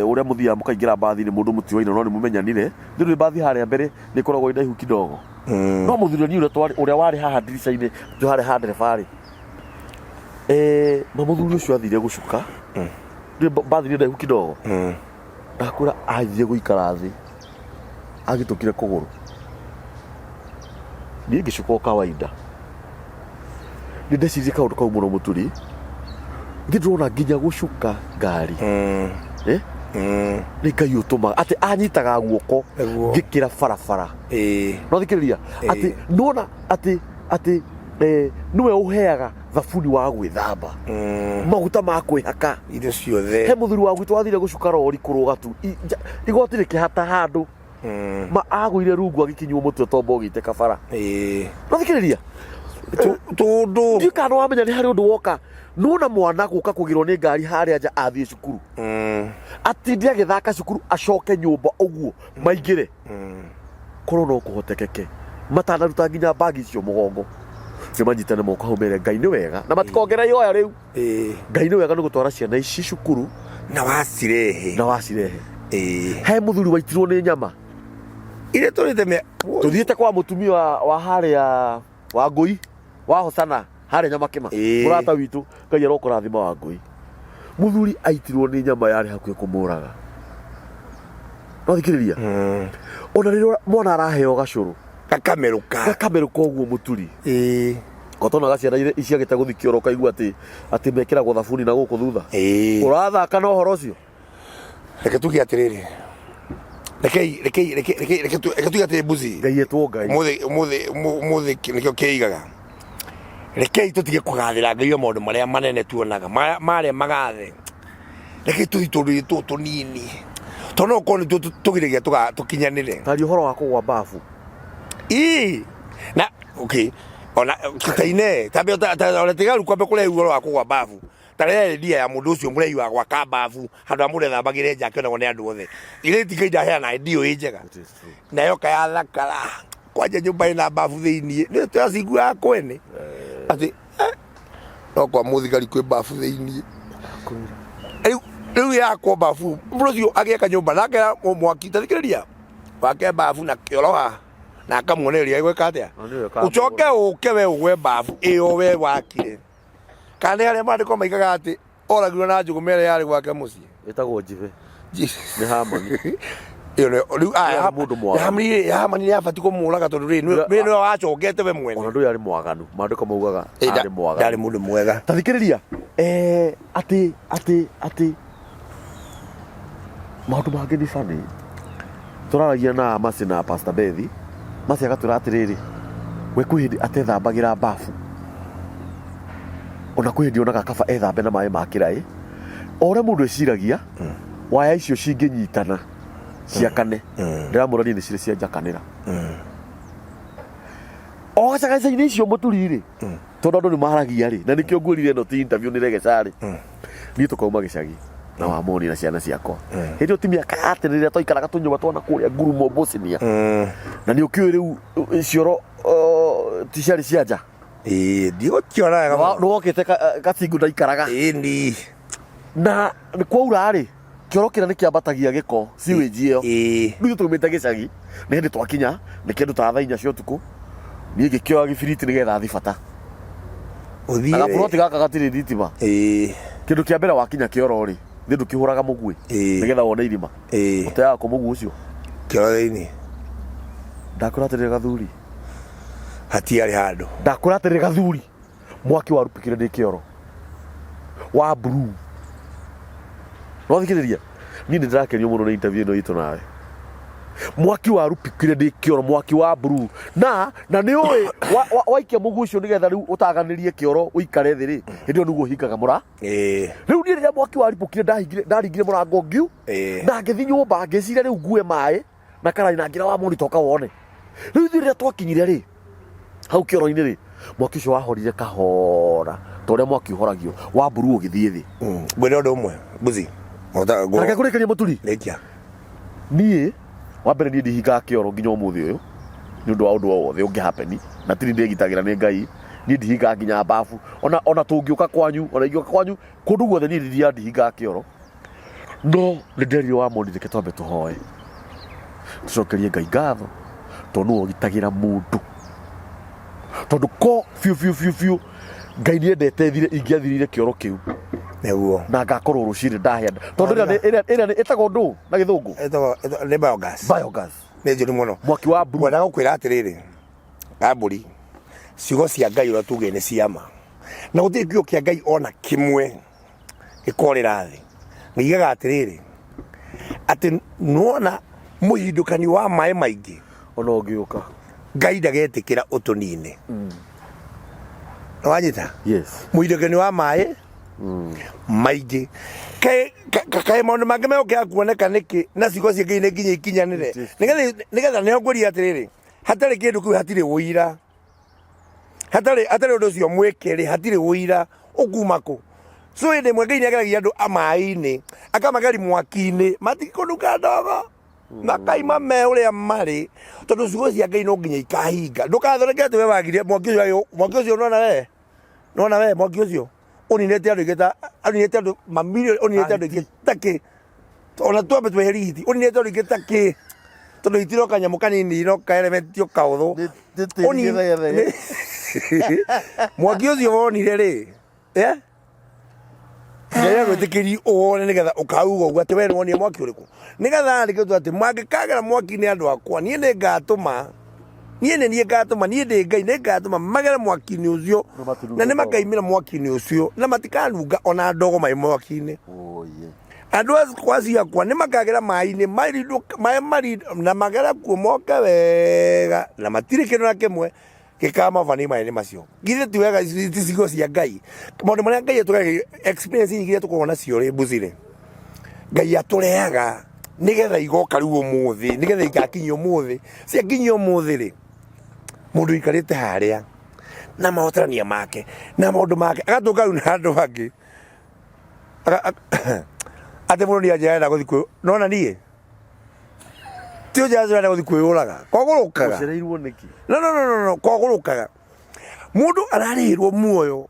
uria muthia mukaingira bathi-ini mundu mutiwaine no ni mumenyanire ni bathi haria mbere ni koragwo ina ihu kidogo no muthuri ni uria wari haha ndirisha-ini twari ha nderebari muthuri ucio athire gucuka ni bathi-ini ina ihu kidogo ndakura athire guikara thi agitukire kuguru ni ngicuka kawaida ni ndecirie kaundu kau muno muturi ngindrona nginya gucuka ngari ni Ngai utuma ati anyitaga guoko ngikira barabara no thikiriria ati nona ati niwe uheaga thabuni wa gwithamba maguta ma kwihaka irio ciothe he muthuri wa gwitu wathire gucuka rori kuruga tu igoti rikihata handu ma agwire rungu agikinywo mutwe tombo gite kabara no thikiriria tundu ndikano wamenya ni hari undu woka nona mwana guka kugirwo ni ngari haria nja athie cukuru ati ndiagithaka cukuru acoke nyumba uguo maingire korwo no kuhotekeke matanaruta nginya bagi cio mugongo manyitane moko hau mere Ngai ni wega na matikongera yoya riu Ngai ni wega ni gutwara ciana ici cukuru na wacirehe he muthuri waitirwo ni nyama ire turite tuthiete kwa mutumia wa haria wa Ngui wa Hosana haria Nyamakima murata witu Ngai arokurathima wa Ngui muthuri aitirwo ni nyama yari hakuhe kumuraga no thikiriria ona riria mwana araheo gacuru gakameruka uguo muturi gotona gaciara iciagite guthikio rokaigua ati mekiragwo thabuni na guku thutha urathaka na uhoro ucio reke tugie atiriri reke tugie atiri mbuzi Ngai etwo Ngai muthi nikio kiigaga rekei tutige kugathira Ngai maundu maria manene tuonaga maria magathe reke tuthi tundu tunini tono koni tugiragia tukinyanire tari uhoro wa kugwa bafu na okay ona kitaine tabe ona tigaru kwambe kule uhoro wa kugwa bafu tarere dia ya mundu ucio murei wa gwa kabafu handu amure thambagire nja kionagwo ni andu othe ile tikaida hea ndio ijega nayo kaya thakara kwaje nyumba ina bafu thiini ni twacigua kwene ati no kwa muthigari kwi bafu thiini riu yakwa bafu mrucio agieka nyumba nake mwaki tathikiriria wake bafu na kioroha na akamuoneria igweka atia ucoke uke we ugwe bafu iyo we wakire kana aria mandiko maigaga ati oragirwo na njugu mere yari gwake mucii etagwo Jive ni Hamani iyo riu Hamani ni abati kumuraga tondu ni wacokete we mwene ona ndu yari mwaganu mandiko maugaga ari mwaganu ndari mundu mwega tathikiriria ati maundu mangi ni fani turaragia na Masi na Pastor Bethi Masi agatwira atiriri we kwihindi atethambagira bafu ona kwihindi onaga kaba ethambe na mai ma kirai ore mundu eciragia waya icio cinginyitana ciakane ndiramurania ni cire cia njakanira o gacagaca-inĩ icio mũturi rĩ tondũ andũ nĩ maragia rĩ na nĩkĩo ngũrire ĩno ti interview nĩ regecari niĩ tũkauma gĩcagi na Wamoni na ciana ciakwa hĩndĩ ĩyo ti mĩaka ya tene rĩrĩa twaikaraga tũnyũmba twana kũrĩa Ngurumo Bosnia na nĩ ũkĩũĩ rĩu cioro ti ciarĩ cia nja ndigũkĩonaga nĩ wokĩte Gacingu ndaikaraga ĩni na nĩ kwaura rĩ kĩoro kĩrĩa nĩ kĩambatagia gĩko siwage ĩyo rĩu tũmĩte gĩcagi nĩ hĩndĩ twakinya nĩ kĩndũ ta thaa 4 cia ũtukũ niĩ ngĩkĩoya gĩbiriti nĩgetha thiĩ bata na gaburoti gaka gatirĩ thitima kĩndũ kĩa mbere wakinya kĩoro rĩ nĩ ndũkĩhũraga mũgwĩ nĩgetha wone irima ũteaga kũ mũgwĩ ũcio kĩoro-inĩ ndakũra atĩrĩrĩ gathuri hatiarĩ handũ ndakũra atĩrĩrĩ gathuri mwaki warupĩkire ndĩ kĩoro wa blue no thikĩrĩria niĩ nĩ ndĩrakenio mũno nĩ interview ĩno itũ nawe mwaki warupĩkire ndĩ kĩoro mwaki wa blue na nĩ ũĩ waikia mũgwĩ ũcio nĩgetha rĩu ũtaganĩrie kĩoro ũikare thĩ rĩ hĩndĩ ĩyo nĩguo hingaga mũra rĩu niĩ rĩrĩa mwaki waripũkire ndaringire mũrango ngiu na ngĩthiĩ nyũmba ngĩciria rĩu ngue maĩ na karaĩ na ngira Wamoni toka wone rĩu rĩrĩa twakinyire rĩ hau kĩoro-inĩ rĩ mwaki ũcio wahorire kahora ta ũrĩa mwaki ũhoragio wa blue ũgĩthiĩ thĩ ngwĩre ũndũ ũmwe mbuzi reke kũrĩkania mũturi rĩkia niĩ wa mbere niĩ ndihingaga kĩoro nginya ũmũthĩ ũyũ nĩ ũndũ wa ũndũ o wothe ũngĩhapeni na tiri ndĩgitagĩra nĩ Ngai niĩ ndihingaga nginya mbabu ona tũngĩũka kwanyu ona ingĩũka kwanyu kũndũ guothe niĩ ndiria ndihingaga kĩoro no nĩ nderirwo Wamoni reke twambe tũhoe tũcokerie Ngai ngatho tondũ nĩwe ũgitagĩra mũndũ tondũ ko biũ Ngai nĩ endete thire ingĩathirire kĩoro kĩu nĩguo na ngakorwo rũciinĩ ndahĩa tondũ ĩrĩa ĩtagwo ndũ na gĩthũngũ nĩ biogas nĩ njũru mũno mwaki wa blue ngwenda gũkwĩra atĩrĩrĩ Gambũri ciugo cia Ngai ũrĩa tuge nĩ ciama na gũtirĩ kiugo kĩa Ngai ona kĩmwe gĩkorĩra thĩ ngĩigaga atĩrĩrĩ atĩ nuona mũhindũkani wa maĩ maingĩ ona ũngĩũka Ngai ndagetĩkĩra ũtũnine nĩ wanyita yes mũhindũkani wa maĩ maingĩ kaĩ maũndũ mangĩ megũkĩra kuoneka nĩkĩ na ciugo cia Ngai nĩ nginya ikinyanĩre nĩgetha nĩho ngũria atĩrĩrĩ hatarĩ kĩndũ kĩu hatirĩ ũira hatarĩ ũndũ ũcio mwĩkĩrĩ hatirĩ ũira ũkuma kũ so hĩndĩ ĩmwe Ngai nĩageragia andũ maĩ-inĩ akamageri mwaki-inĩ matikũnunga ndogo makaima me ũrĩa marĩ tondũ ciugo cia Ngai no nginya ikahinga ndũkathondeke atĩ we wagirie mwaki ũcio nona we mwaki ũcio ũninĩte andũ mamirioni ũninĩte andũ aingĩ takĩ ona twambe tweheriti ũninĩte andũ aingĩ takĩ tondũ itiro kanyamũ kanini iroka elementio kaũthũ mwaki ũcio wonire rĩ Ngai agwĩtĩkĩri ũwone nĩgetha ũkauga ũguo atĩ we nĩ wonire mwaki ũrĩkũ nĩgetha andĩkĩtwo atĩ mangĩkagera mwaki-inĩ andũ akwa niĩ nĩ ngatũma niĩ ndĩ Ngai nĩ ngatũma magere mwaki-inĩ ũcio na nĩ makaimĩra mwaki-inĩ ũcio na matikanunga ona ndogo maĩ mwaki-inĩ andũ akwa ciakwa nĩ makagera maĩ-inĩ maĩ marindu na magera kuo moke wega na matirĩ kĩndũ na kĩmwe gĩkamabani maĩ-inĩ macio githĩ ti wega ti ciugo cia Ngai maũndũ marĩa Ngai atũrehaga experience nyingĩ iria tũkoragwo nacio rĩ mbuzi-rĩ Ngai atũrehaga nĩgetha igoka rĩu ũmũthĩ nĩgetha igakinyia ũmũthĩ ciakinyia ũmũthĩ-rĩ mũndũ ikarĩte harĩa na mahotarania make na maũndũ make agatũka rĩu na andũ angĩ atĩ mũndũ nĩanjĩrenda gũthiĩ nona niĩ ti ũnjĩrenda gũthiĩ kwĩyũraga kwagũrũkaga no kwagũrũkaga mũndũ ararĩhĩrwo muoyo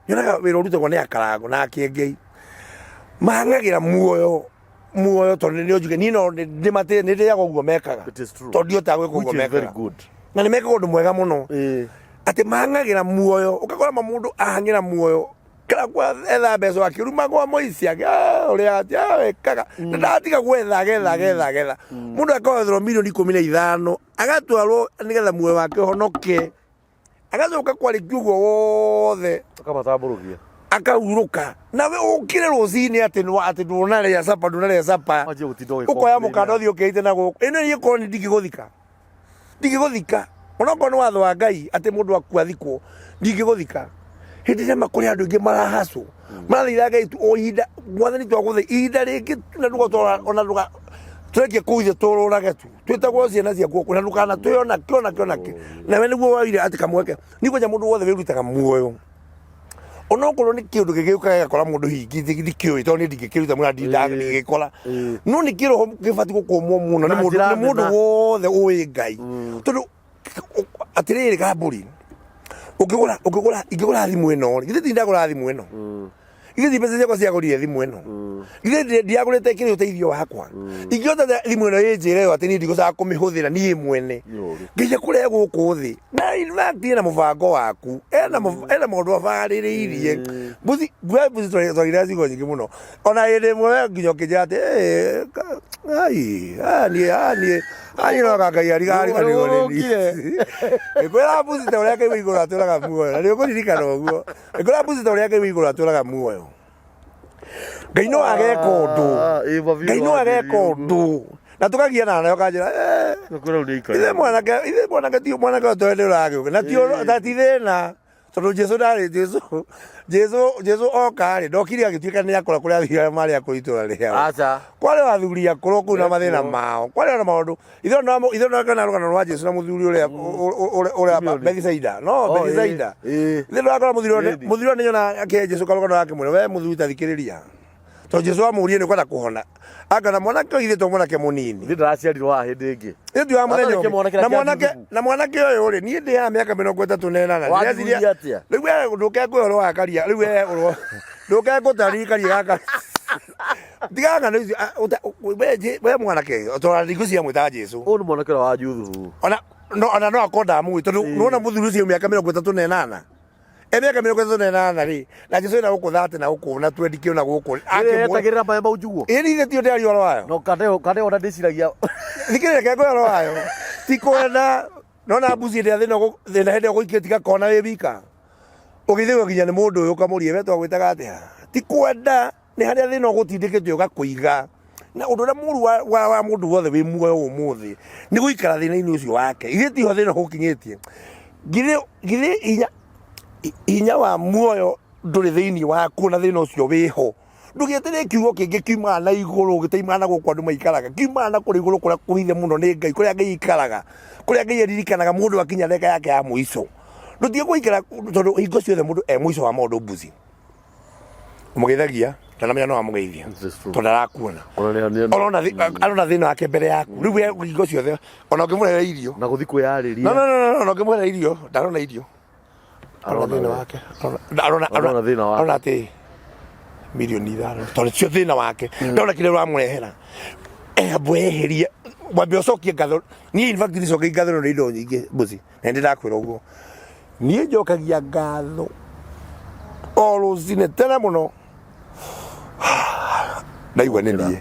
nyonaga wĩra ũrutagwo nĩ akarango na akĩengei mahang'agĩra muoyo tondũ nĩ ũnjuge niĩ no nĩ ndĩaga ũguo mekaga tondũ ndiotaga gwĩka ũguo mekaga na nĩ mekaga ũndũ mwega mũno atĩ mahang'agĩra muoyo ũkakora mũndũ ahang'ĩra muoyo kana kwa etha mbeca akĩruma gwa mũici ũrĩa wekaga ndatiga gwetha getha mũndũ akoetherwo mirioni 15 agatwarwo nĩgetha muoyo wake ũhonoke agacoka kwarĩkia ũguo wothe akahurũka nawe ũkĩre rũcinĩ atĩ ndũnarĩa capa ũkoya mũkanda ũthiĩ ũkĩite na gũkũ ĩno niĩ korwo ndingĩgũthika onokorwo nĩ watho wa Ngai atĩ mũndũ akua thikwo ndingĩgũthika hĩndĩ ĩrĩa makũrĩ andũ aingĩ marahacwo marathiĩra Ngai o ihinda mwathani twagũthe ihinda rĩngĩ na ndũgatwara ona tureke kuithe tururage tu twitagwo ciana cia guoko na ndukana tuyona kiona na we niguo waire ati kamweke niguo nya mundu wothe wirutaga muoyo onokorwo ni kiundu gigiukaga gakora mundu hingite thikioi to ni ndigikiruta muna ndindaga ndigikora no ni kiro gibati gukumwo muno ni mundu wothe uwi ngai tondu atiriri kaburi ukigura thimu ino githĩ ndagura thimu ino githĩ mbeca ciakwa ciagũrire thimu ĩno githĩ ndiagũrĩte kĩrĩ ũteithio wakwa ingĩhota thimu ĩno ĩnjĩre yo atĩ niĩ ndigũcaga kũmĩhũthĩra niĩ mwene nginya kũrĩa gũkũ thĩ na in fact ena mũbango waku ena maũndũ abarĩrĩirie mbuzi twarire ciugo nyingĩ mũno ona hĩndĩ ĩmwe nginya ũkĩnjĩra atĩ niĩ no Ngai ariganĩrwo ĩkwĩra mbuzi ta ũrĩa Ngai wĩ igũrũ atũraga muoyo na nĩũkũririkana ũguo ĩkwĩra mbuzi ta ũrĩa Ngai wĩ igũrũ atũraga muoyo Ngai no ageka ũndũ na tukagiana nayo kanjĩra ithe mwanake ti mwanake ũtwende ũragĩũka na ti thĩna tondũ Jesu oka-rĩ ndokire agĩtuĩka nĩ akora kũrĩa athiaga marĩ akũrũ itũũra rĩao kwarĩ athuri akũrũ kũu na mathĩna mao kwarĩ ona maũndũ ithe no kana rũgano rwa Jesu na mũthuri ũrĩa Bethisaida ithe ndakora mũthuri nĩ nyona akĩhe Jesu karũgano gake mwĩra we mũthuri ta thikĩrĩria tondũ Jesu amũũrie nĩ kwenda kũhona akana mwanake ũithĩ to mwanake mũnini ithe ndaraciarirwo haha hĩndĩ ĩngĩ ĩndĩ wa mũthenya na mwanake ũyũ-rĩ niĩ ndĩ ya mĩaka 38 rĩu ndũkekũhoro wa karia rĩu ndũkegũtarikaria gaka tigaga we mwanake tondũ ndingũ cia mwĩta Jesu ũyũ nĩ mwanake ũrĩa wa Juthu ona no akorwo ndamũĩ tondũ nĩwona mũthuri ũcio mĩaka 38 emĩaka 38-rĩ na Jesu ena gũkũ 30 na gũkũ na 20 kĩona gũkũ etagĩrĩra maĩ mau njugũ ĩni ithe ti ũndĩ ariũhoro wayo no kande ona ndĩciragia thikĩrĩria kengũhoro wayo ti kwenda nona mbuzi ĩrĩa thĩna hĩndĩ ũgũikia tigakona wĩ wika ũgĩthĩgwo nginya nĩ mũndũ ũyũ ũkamũria we twagwĩtaga atĩa ti kwenda nĩ harĩa thĩna ũgũtindĩkĩte ũgakũiga na ũndũ ũrĩa mũru wa mũndũ wothe wĩ muoyo ũmũthĩ nĩ gũikara thĩna-inĩ ũcio wake ithe tiho thĩna ũgũkinyĩtie githĩ hinya wa muoyo ndũrĩ thĩinĩ waku na thĩna ũcio wĩho ndũgĩeterere kiugo kĩngĩ kiumaga na igũrũ gĩtaimaga na gũkũ andũ maikaraga kiumaga na kũrĩ igũrũ kũrĩa kũhithe mũno nĩ Ngai kũrĩa Ngai ikaraga kũrĩa Ngai eririkanaga mũndũ akinya ndeka yake ya mũico ndũtige gũikara tondũ hingo ciothe mũndũ mũico wa maũndũ mbuzi ũmũgeithagia na namenya no amũgeithia tondũ ndarakuona arona thĩna wake mbere yaku rĩu hingo ciothe ona ũngĩmũrehera irio na gũthiĩ kwĩyarĩria no ũngĩmũrehera irio ndarona irio arona thĩna wake arona atĩ milioni 5 tondũ cio thĩna wake ndona kĩrĩa ũramũrehera ambe eherie wambe ũcokie ngatho niĩ in fact ndicokia ngatho nĩ indo nyingĩ mbuzi na nĩ ndakwĩra ũguo niĩ njokagia ngatho o rũcinĩ tene mũno ndaigua nĩ niĩ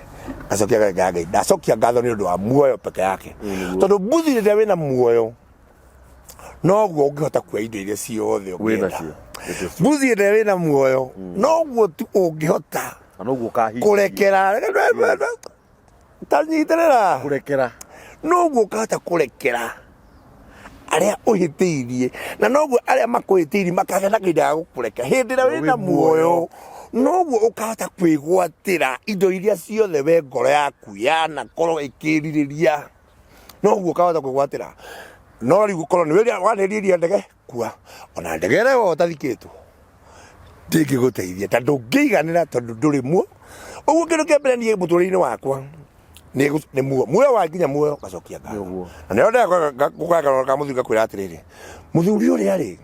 ndacokia ngatho nĩ ũndũ wa muoyo peke yake tondũ mbuzi rĩrĩa wĩna muoyo noguo ũngĩhota kuoya indo iria ciothe ũngĩenda mbuzi ĩrĩa wĩna muoyo noguo tu ũngĩhota kũrekera tanyitĩrĩra noguo ũkahota kũrekera arĩa ũhĩtĩirie na noguo arĩa makũhĩtĩirie makagĩa na kahinda ga gũkũreka hĩndĩ ĩrĩa wĩna muoyo noguo ũkahota kwĩgwatĩra indo iria ciothe we ngoro yaku yanakorwo ĩkĩrirĩria noguo ũkahota kwĩgwatĩra no rĩu gũkorwo nĩ wanĩrĩria ndege kua ona ndege ĩrĩa ũtathikĩtwo ndĩngĩgũteithia ta ndũngĩiganĩra tondũ ndũrĩ muo ũguo kĩndũ kĩa mbere niĩ mũtũrĩre-inĩ wakwa nĩ muoyo wa nginya muoyo gacokia ngatho na nĩyo ndagũkagarũra mũthuri ngakwĩra atĩrĩrĩ mũthuri ũrĩa-rĩ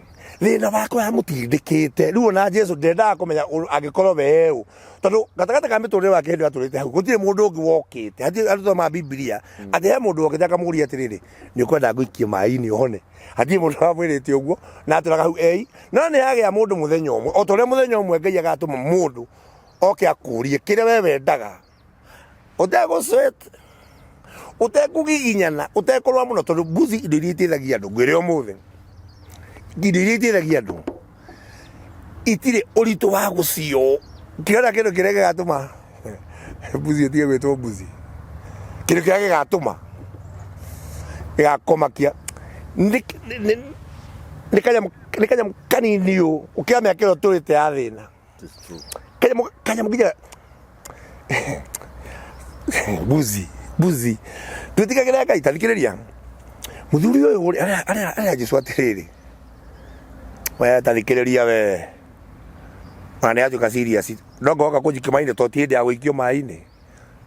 thĩna wakwa yamũtindĩkĩte rĩu ona Jesu ndendaga kũmenya angĩkorwo we ũ tondũ gatagatĩ ka mĩtũrĩre wake hĩndĩ atũrĩte hau gũtirĩ mũndũ ũngĩ wokĩte hatirĩ thoma Bibilia atĩ he mũndũ wokĩte akamũria atĩrĩrĩ nĩ ũkwenda ngũikie maĩ-inĩ ũhone hatirĩ mũndũ wamwĩrĩte ũguo na atũraga hau no nĩ hagĩa mũndũ mũthenya ũmwe o ta ũrĩa mũthenya ũmwe Ngai agatũma mũndũ oke akũrie kĩrĩa we wendaga ũtegũcwete ũtekũgiginyana ũtekũrũa mũno tondũ mbuzi indo iria iteithagia andũ ngwĩre ũmũthĩ indo iria iteithagia andũ itirĩ ũritũ wa gũcio kĩrĩa kĩndũ kĩrĩa gĩgatũma mbuzi ĩtige gwĩtwo mbuzi kĩndũ kĩrĩa gĩgatũma gĩgakomakia nĩ kanyamũ kanini ũũ ũkĩamĩa kĩro tũrĩte ya thĩna kanyamũ nginya mbuzi buzi tutikagera Ngai tathikiriria muthuri uyu ara Jesu atiriri we tathikiriria we mane aju serious ndogoka kujikimaine to tiende agwikio mai-ini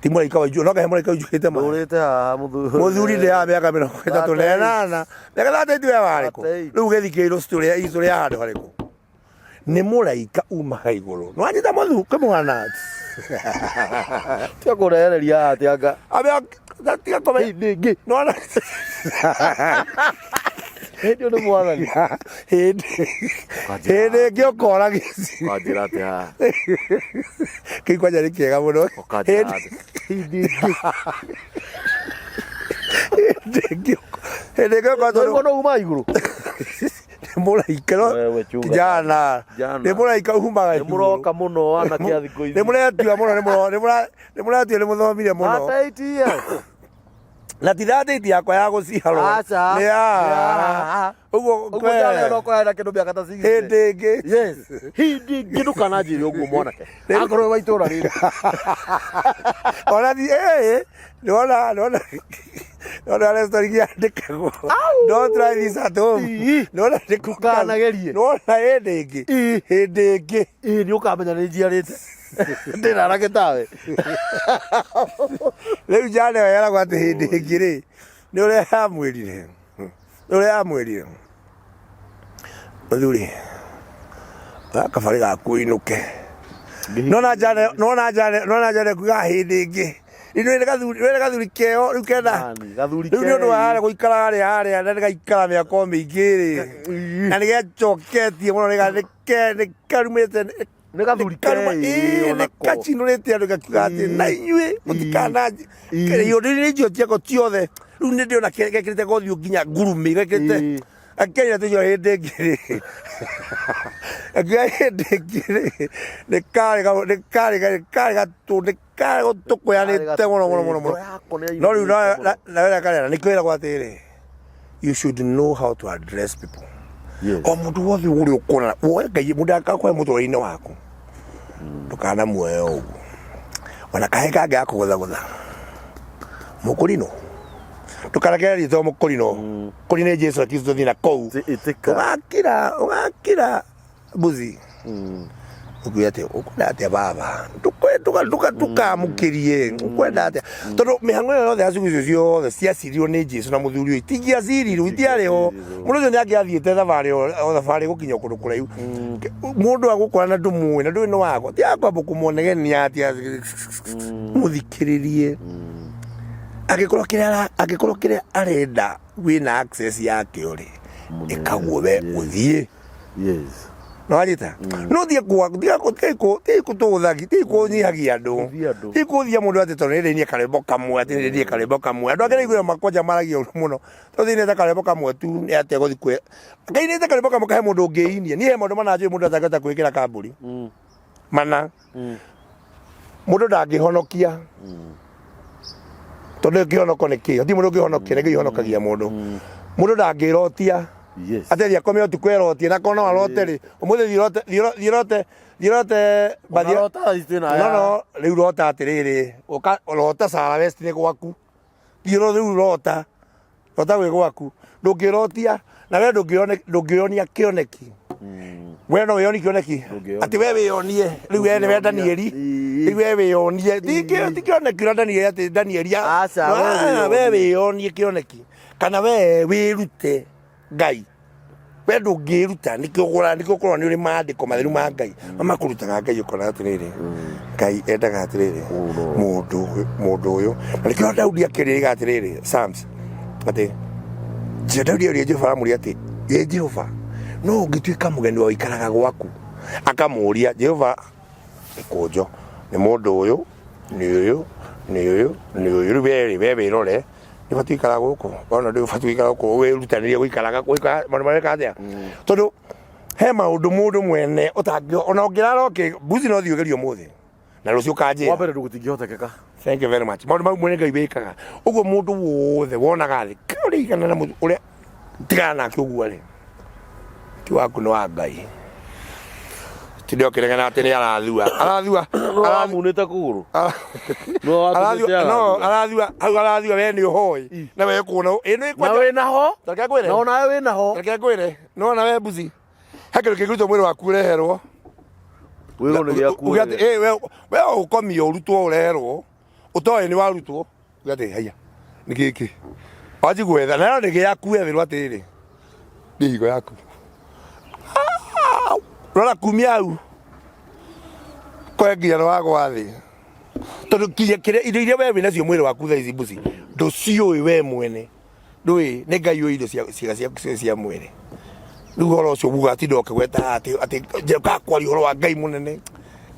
timura ikawa ju noga hemura ikawa jukite ma urite ha muthuri de ya miaka 38 miaka 38 ya wariko riu gethikiriro story ya handu hariko ni muraika uma iguru no anyita muthu kemwana tia kurereria atianga abia tia kome ndingi no na ndio ndo mwathani hende ngiokora gici kwajira atia kikwa jari kiega muno hende ngiokora ndo no uma iguru muraika no kijana ni muraika umaga muroka muno ana kia thiko ici ni muretua muno ni muretua ni muthomire muno ataitia na tithati yakwa ya guciarwo acha ni ya uguo kwera no kwera kindu bia kata sigi hindingi yes hindingi ndukana njiri uguo mwanake akorwo wa itura riri ona di no story ya ndikagwo don't try this at home no ndikukanagerie no hindingi ni ukamenya ni njiarite ndirarage tawe riu jane yara gwate hindingi ri ni uri amwirire muthuri akabari gakuinuke nona jane kuga hindingi ino gathuri keo riu kenda riu ni undu wa guikara haria na gaikara miaka miingi na nigecoketie muno nikarumite ni gathuri ni kacinurite andu gakiuga ati na inyui mutikana yo ni ndio tiako tiothe riu ni ndio na gekirite gothio nginya ngurumi gekirite akenya tujo hindingi ni kare tukuyanite muno no riu na wera karera ni kwira gwatiri you should know how to address people o mundu wothe uri ukona woe Ngai mundu akakwa mutoro-ini waku ndukana muoyo ugu ona kahe kange akugutha mukurino tukarageria to mukurino kurine Jesu Kristo thina kou ugakira buzi ukuya te ukunda te baba tukamukirie ukwenda atia tondu mihango yothe acugucio ciothe ciacirio ni Jesu na muthuri uyu tingiaciriru itiariho mundu ucio niangiathiite thabari gukinya kundu kuraihu mundu agukora na ndumui na ndui ni wako tiakwamba kumuonegenia atia muthikiririe agikorwo kiria arenda wina access yake uri ikaguo we uthie yes no arita no thie kwa tiko tuthagi tiko nyihagia andu tiko thia mundu ati tonere ni karembo kamwe ati ni karembo kamwe andu agere igura makoja maragia muno to thine ta karembo kamwe tu ni ate gothi kwe ngai ni ta karembo kamwe kahe mundu ngeinia ni he mundu manajui mundu atagata kwikira kamburi mana mundu ndangihonokia tondu ngihonoko niki ti mundu ngihonokia ngi honokagia mundu ndangirotia yes ateria kome otukwerotie na kono aroteri umuthi thirote bathirota istina no riu rota atiriri uka rota Sara West ni gwaku riu rota gwi gwaku ndungirotia na we ndungionia kioneki we no yoni kioneki ati we wionie riu we ni we Danieli riu we wionie ti kioneki ra Danieli ati Danieli we wionie kioneki kana we wirute Ngai we ndungiruta nikio korwo ni uri maandiko matheru ma Ngai makurutaga Ngai ukona atiriri Ngai endaga atiriri mundu uyu na nikio Daudi akiririga atiriri Psalms ati Daudi uri Jehova amuri ati ye Jehova no ungituika mugeni wa ikaraga gwaku akamuria Jehova ikojo ni mundu uyu ni uyu we rore ni batuikara guku ona ndi batuikara guku we rutanirie guikaraga mareka atia tondu he maundu mundu mwene utangio ona ngirara buzi no thiugerio muthi na rucio kanje wa mbere ndugutingiotekeka thank you very much maundu mau mwene Ngai wikaga uguo mundu wothe wonaga thi kuri kana na mundu uria tigana kiugua ri kiwaku no wa Ngai tindio kirega na tene arathua no amunite kuguru no arathua we ni uhoi na we kuona ino na we naho taka kwire no na we naho taka kwire no na we mbuzi hakero kiguto mwiri waku ureherwo we ono giaku we ukomio urutwo ureherwo utoe ni warutwo ugate haya ni giki waji gwetha na ni giaku etherwo atiri ni higo yaku rora kumia au kwa nginya no wagwa thi tondu kinya kire indo iria we wina cio mwiri waku tha ici mbuci nduciui we mwene ndui ni ngai oi indo cia mwiri riu horo ucio bugatinda ukigweta ati kakwaria horo wa ngai munene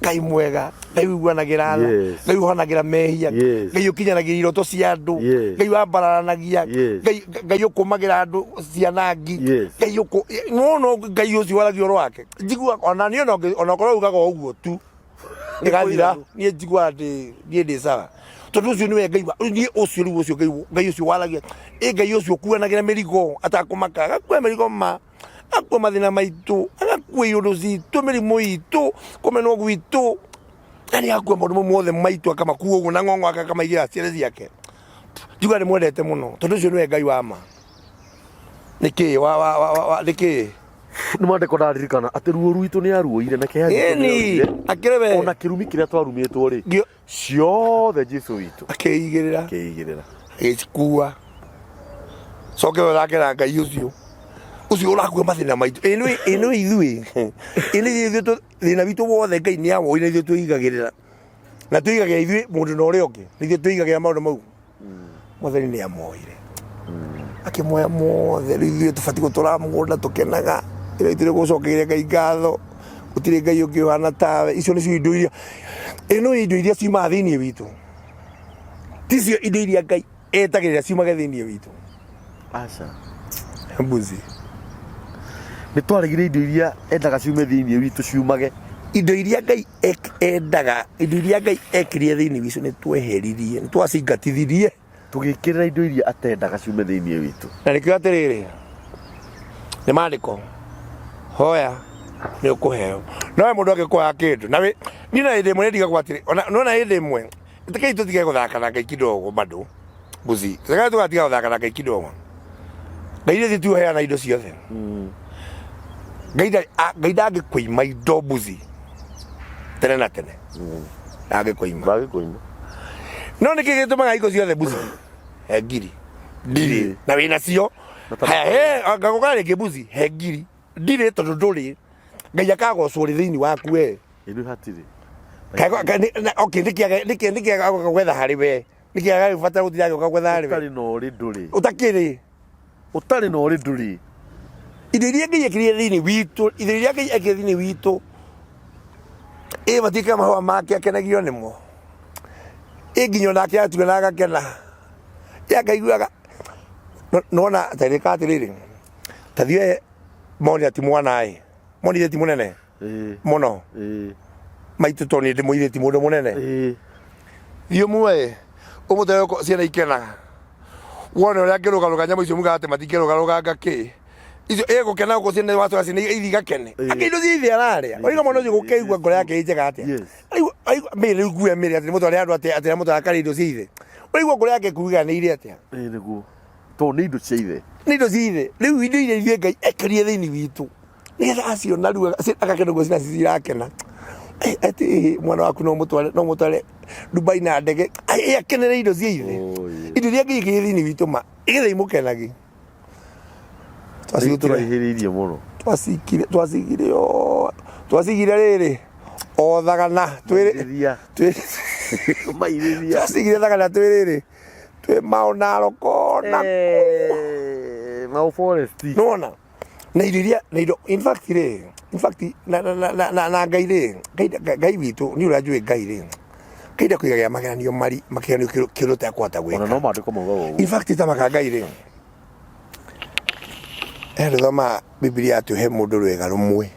ngai mwega ngai wiguanagira tha ngai uhanagira mehia ngai ukinyanagira iroto cia andu ngai wambaranagia ngai ukumagira andu cianangi ngai uku no ngai ucio waragia horo wake njigua ona ni ona korwo ugaga uguo tu igathira ni njigua ndi sawa tondu ucio niwe ngai ni ucio riu ucio ngai ucio waragia ngai ucio kuanagira mirigo atakumaka agakua mirigo ma akwa mathina maitu agakua iundu citu mirimu itu kumenwo gwitu ani akwa maundu mothe maitu akamakuo uguo na ng'ong'o akamaigira ciere ciake njuga ni mwendete muno tondu ucio niwe ngai wa ma niki niki ni mande ko ndaririkana ati ruo rwitu ni aruoire na kehari ni akirebe ona kirumi kiria twarumitwo ri ciothe Jesu witu akeigirira agicikua coke urakira ngai ucio urakua mathina maitu ino ithui thina witu wothe ngai ni awoire ithui tuigagirira na tuigagira ithui mundu na uria ungi ithui tuigagira maundu mau mutheri ni amoire akimoya mothe ithui tubati gutura mugunda tukenaga ira itire gucokeire ngai ngatho gutire ngai ungi uhana tawe icio nicio indo iria ino indo iria ciumaga thiini witu ticio indo iria ngai etagirira ciumage thiini witu aca mbuzi ni twaregire indo iria endaga ciume thiini witu ciumage indo iria ngai endaga indo iria ngai ekirire thiini witu ni tweheririe ni twacingatithirie tugikirira indo iria atendaga ciume thiini witu na nikio atiriri ni mandiko hoya ni ukuheo no mundu agikuha kindu na ni na inde mwe ndiga kwatire no na inde mwe itikai tutige guthaka na ngai kidogo bado mbuzi saka tugatiga guthaka na ngai kidogo ngai ndi tu heana indo ciothe ngai ndangikuima indo mbuzi tene na tene ndangikuima no niki gitumaga iko ciothe mbuzi ngiri ndiri na wina cio haya ngagoka rĩngĩ mbuzi he ngiri ndirĩ tondu ndũrĩ ngai akagocwo rĩ thĩinĩ waku we indu hatiri okay niki agagwetha harĩ we niki agagĩbatara gũtira agĩũka gwetha harĩ we utari no ri ndũrĩ utakĩrĩ utari no ri ndũrĩ indo iria ngai ekirire thĩinĩ witũ indo iria ngai ekire thĩinĩ witũ matuĩke mahũa make akenagio nĩmo nginya onake atuga na agakena akaiguaga nona tarĩka atĩrĩrĩ tathie monire ti mwana monire ti munene muno maitũ to nĩ ndĩmũire ti mũndũ mũnene thiĩ muoe ũmũteo ciana ikenaga wone ũrĩa angĩrũgarũga nyamũ icio muga atĩ matingĩrũgarũganga kĩ icio gũkena gũkũ ciana watwara ciana ithi igakene akĩindo cia ithi ararĩa oiga mwana ũcio gũkĩigua ngoro yake ĩ njega atĩa mĩrĩ rĩu ngue mĩrĩ atĩ nĩmũtware andũ atĩ mũtwara akarĩa indo cia ithe ũraigua ngoro yake kuiganĩire atĩa nĩguo to nĩ indo cia ithe nĩ indo cia ithe rĩu indo iria ithuĩ ngai ekĩrire thĩinĩ witũ nĩgetha aciona rĩu agakena guo ciana cirakena ati mwana waku no mũtware Dubai na ndege akenere indo cia ithe indo iria ngai ekĩrire thĩinĩ witũ ma igetha imũkenagi tũraihĩrĩirie mũno twacigire rĩrĩ o thagana twacigire thagana twĩrĩrĩ twĩ maonaro kona mau forest nona na indo in fact na ngai rĩ ngai witũ nĩ ũrĩa njũĩ ngai rĩ ngai ndakũigagia mageranio makeranio kĩũndũ tekũhota gwĩka ona no maandĩko mauga ũguo in fact tamaka ngai rĩ thoma Biblia atũhe mũndũ rwega rũmwe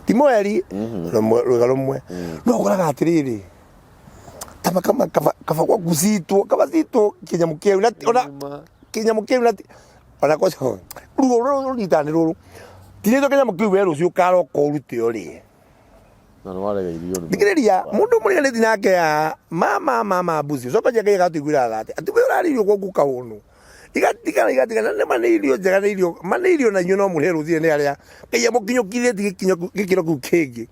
ti mweri rwega rũmwe no ũkoraga atĩrĩrĩ kama kwa kusitwo kinyamũ kĩu na ona kinyamũ kĩu na ona koco ruo rũritani rũrũ tirĩtwo kinyamũ kĩu we rũcio ũkaroka ũrute ũrĩe na no wale irio ni Thikiriria mundu muri ni nake ya mama buzi so kaje kai gatuigwira thate ati we uraririo gwaku kahunu igatika na manirio njega na irio na nyuno muri ruthie ni aria kaya mukinyukithie gikiro ku kingi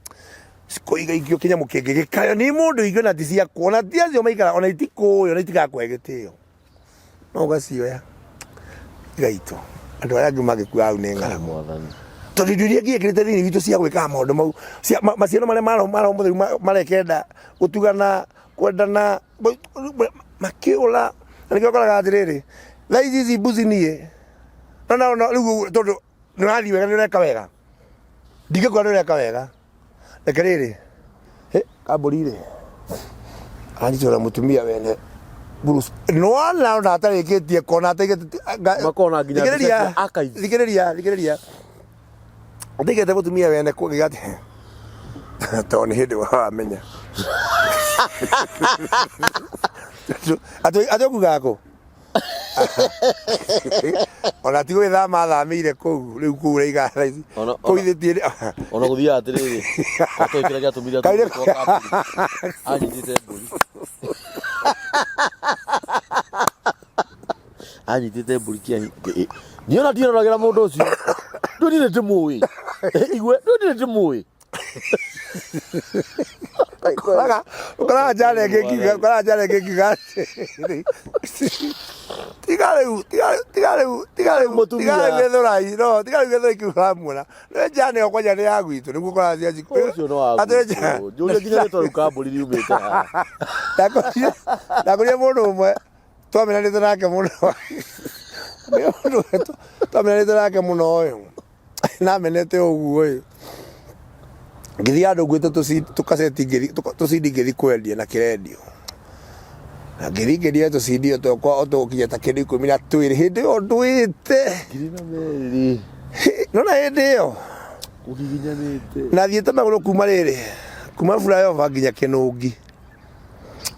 siko igaikio kinya mukenge gikayo ni mundu igio na tisia kuona tiacio maikara ona itiko yo na itika kwegitio no gacioya gaito andu aya ngimagikua au ni ngara mwathani tondu ndiria giekirite thini gitu cia gwika maundu mau cia maciano mara mutheri marekenda gutugana kwendana makiula nikio koraga atiriri thaici mbuzi nie na riu tondu ni wathi wega ni ureka wega ndigekwa ni ureka wega rekerere kaburi anjora mutumia wene Bruce no ana na atarikitie kona ategete makona nginya akaithia thikiriria ategete mutumia wene kugigate toni hindi wa menya ato kugako ona tigo ithama thamire kuu riu kuu reiga kuithitie ona guthia atiriri atoikira gatumira anyitite mburi anyitite mburi kia niona ndiragira mundu ucio ndonire ndimui igwe ndonire ndimui Kora jale kiga tigale mutumia gedhorai no tigale gedhorai kiuramuna no jane okwanya ni yagwitu niguo kora cia jiku ucio no aguo julia nginya to kamburi riumite ndakoria mundu umwe twamenanite nake muno twamenanite nake muno uyu namenete uguo uyu ngithi andu gwite tukaseti tusindi ngithi kwendia na kirendio na ngithi tusindio tokwa tukinya ta kindu 12 hindi yo ndwite ngirina meri nona hindi yo ugiginyanite na thiete maguru kuma riri kuma flyover nginya kinungi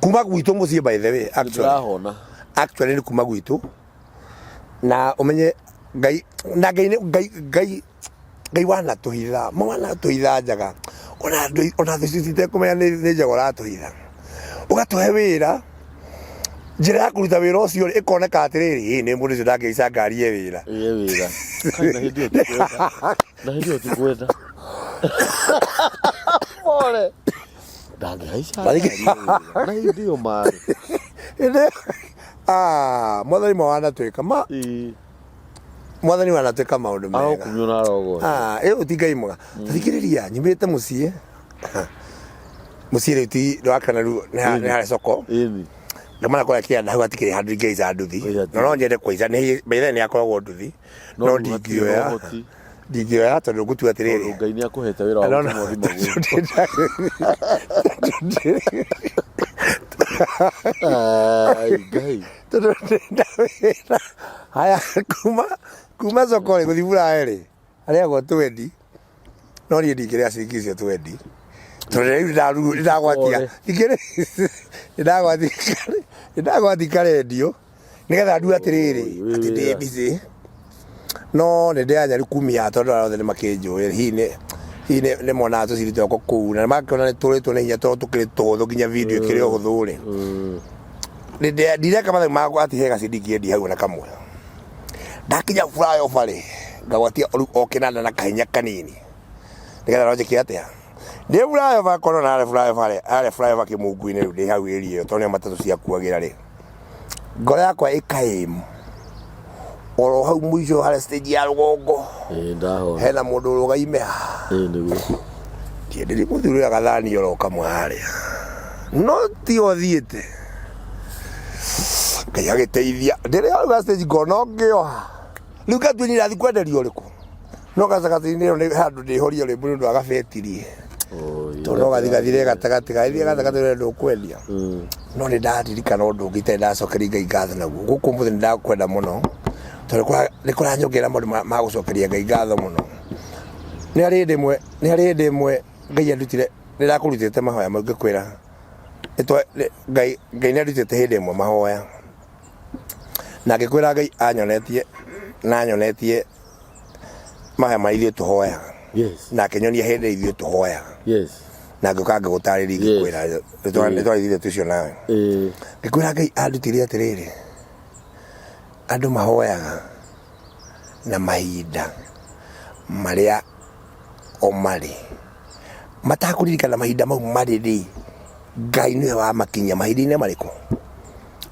kuma gwitu mucie by the way actually ni kuma gwitu na umenye ngai wana tuhitha mwana tuhitha njaga ona thicite kumenya ni njagora tuhitha ugatuhe wira njira ya kuruta wira ucio ikoneka atiriri ni mundu ucio ndangeica ngari ye wira na hindi tikwenda pole ndangeica na hindi o mari mwathani mwana twika mwathani wana twika maundu mega au kumyona rogo utingai mwega thikiriria nyimite mucie mucie ti ndwakana ru ni hari soko ndamana kwa kia ndahu atikiri handu ngeiza nduthi no nyende kuiza ni mbere ni akoragwo nduthi no ndingioya tondu gutu atiriri ngai ni akuhete wira wa muthi gai haya kuma soko guthi buraeri aria go twendi no ni ndingire aciki cio twendi tondu ndagwatia ikire ndagwatia karendio nigetha ndu atiriri ati ndi busy no nende anyari kumia tondu arothe ni makinjuira hine ne mona to sirito ko kuna makona toreto ne hinya to tukire todo ginya video kire hudhure nende ndire kama mago ati hega sidiki hau na kamwe ndakinya flyover ri ngagwatia okinana na kahinya kanini nigetha roje kiatia ndi flyover kono na flyover kimungu-ini riu ndi hau area tondu matatu cia kuagira ri ngoro yakwa ikaim oro hau mwisho hale stage ya rugongo ndaho hena mundu rugaime niguo ndiri muthuri agathani oro kamwe haria no ti othiete kaya giteithia ndiri hau stage gono ngioha riu katwini rathi kwenderio riku no gacakatini ni handu ndihoria ri mundu agabetirie tondu gathire gatagati ndu kwendia no ni ndaririkana undu ngite ndacokeria ngai ngatho naguo guku muthi ndakwenda muno tondu ni kuranyongera maundu ma gucokeria ngai ngatho muno ni ari ndimwe ngai andutire ndirakurutite mahoya mau ngikwira ngai ni andutite hindi imwe mahoya na ngikwira ngai anyonetie mahoya ma ithuĩ tuhoya yes na kenyonia hindi ithuĩ tuhoya yes na ngukanga gutarĩria ngikwĩra nĩtwathire tucio nawe ngikwĩra Ngai andutire atĩrĩrĩ andũ mahoyaga na mahinda marĩa o marĩ matakũririkana mahinda mau marĩ rĩ Ngai nĩwe wamakinyia mahinda-inĩ marĩkũ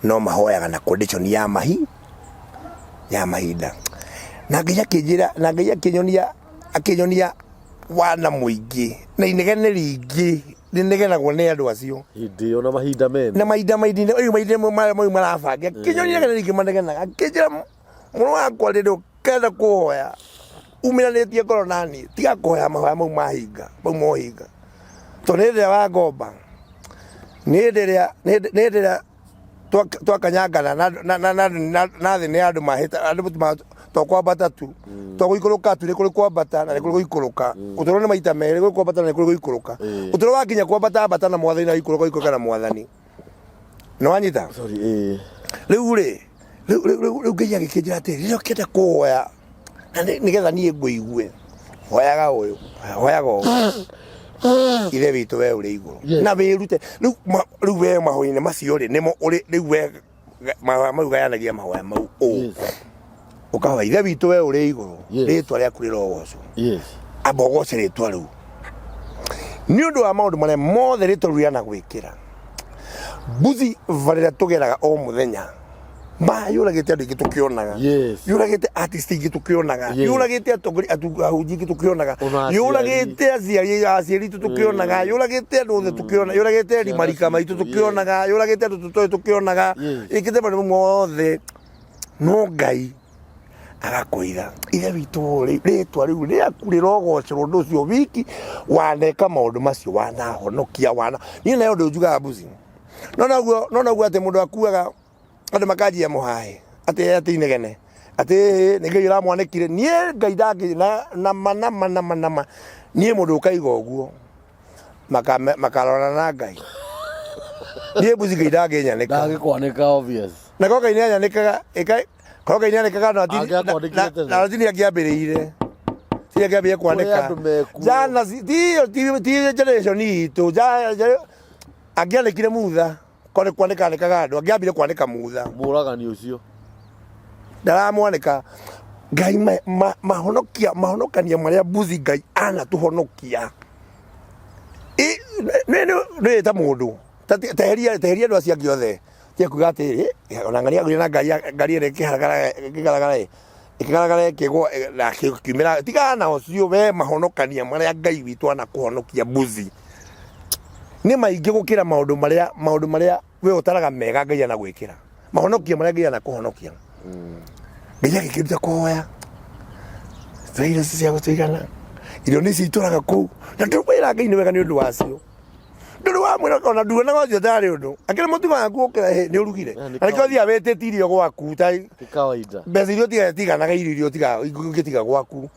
no mahoyaga na condition ya mahinda na Ngai akĩnjĩra na Ngai akĩnyonia wana mũingĩ na inegene rĩingĩ rĩnegenagwo nĩ andũ acio hĩndĩ ona mahinda mene na mahinda mau marabanga akĩnyonia inegene rĩingĩ manegenaga akĩnjĩra mũrũ wakwa rĩrĩ ũkenda kũhoya umiranĩtie ngoro nani tiga kũhoya mahoya mau mahinga mau mohinga tondũ nĩ rĩrĩa wangomba nĩ rĩrĩa twakanyangana na thĩ nĩ andũ mahĩta andũ twakwambata tu twagũikũrũka tu nĩ kũrĩ kwambata na nĩ kũrĩ gũikũrũka ũtũũro nĩ maita merĩ kũrĩ kwambata na nĩ kũrĩ gũikũrũka ũtũũro wakinya kwambata ambata na mwathani na gũikũrũka na mwathani nĩ wanyita rĩu Ngai agĩkĩnjĩra atĩrĩ rĩrĩa ũkĩenda kũhoya na nĩgetha niĩ ngũigue hoyaga ũyũ hoyaga ũyũ ithe witũ we ũrĩ igũrũ na wĩrute rĩu we mahoya-inĩ macio rĩ nĩmo rĩu we mau gayanagia mahoya mau ũkahoya ithe witũ we ũrĩ igũrũ rĩtwa rĩaku rĩrogocwo amba ũgoce rĩtwa rĩu nĩ ũndũ wa maũndũ marĩa mothe rĩtwa rĩu rĩana gwĩkĩra mbuzi varĩrĩa tũgeraga o mũthenya yũragĩte andũ aingĩ tũkĩonaga yũragĩte artist aingĩ tũkĩonaga yũragĩte ahunjia aingĩ tũkĩonaga yũragĩte aciari aitũ tũkĩonaga yũragĩte andũ othe tũkĩonaga yũragĩte rimarika maitũ tũkĩonaga yũragĩte andũ tũtoĩ tũkĩonaga ĩkĩte maũndũ mothe no Ngai agakũitha ithe witũ rĩtwa rĩu rĩaku rĩrogocerwo ũndũ ũcio wiki waneka maũndũ macio wanahonokia niĩ nayo ũndũ njugaga mbuzi no naguo atĩ mũndũ akuaga andũ makanjia mũhaĩ atĩ inegene atĩ nĩ Ngai ũramwanĩkire niĩ Ngai ndangĩ nama niĩ mũndũ ũkaiga ũguo makarorana na Ngai niĩ mbuzi Ngai ndangĩnyanĩka obvious na ko Ngai nĩanyanĩkaga ko Ngai nĩanĩkaga na ratini angĩambĩrĩire ti angĩambĩrĩire kwanĩka jana ti generation itũ angĩanĩkire mutha kone kwanĩkanĩkaga andũ angĩambire kwanĩka mutha mũragani ũcio ndaramwanĩka Ngai mahonokania marĩa mbuzi Ngai anatũhonokia nĩ ta mũndũ teheria andũ acio angĩ othe tiekuga atĩrĩ ona ng'ania agũire na ngari ĩrĩa ĩkĩgaragara ĩkĩgwa na kiumĩra tigana na ũcio we mahonokania marĩa Ngai witũ anakũhonokia mbuzi nĩ maingĩ gũkĩra maũndũ marĩa we ũtaraga mega Ngai anagwĩkĩra mahonokia marĩa Ngai anakũhonokia Ngai agĩkĩruta kũhoya irio cia gũtũigana irio nĩ citũraga kũu na tũkwĩra Ngai nĩ wega nĩ ũndũ wacio ndũrĩ wamwĩra ona nduonaga ũcio ndarĩ ũndũ akĩrĩ mũtugo waku ũkĩra nĩ ũrugire na nĩkĩo thiaga wĩtĩtie irio gwaku ta mbeca iria ũtiganaga irio ũgĩtiga gwaku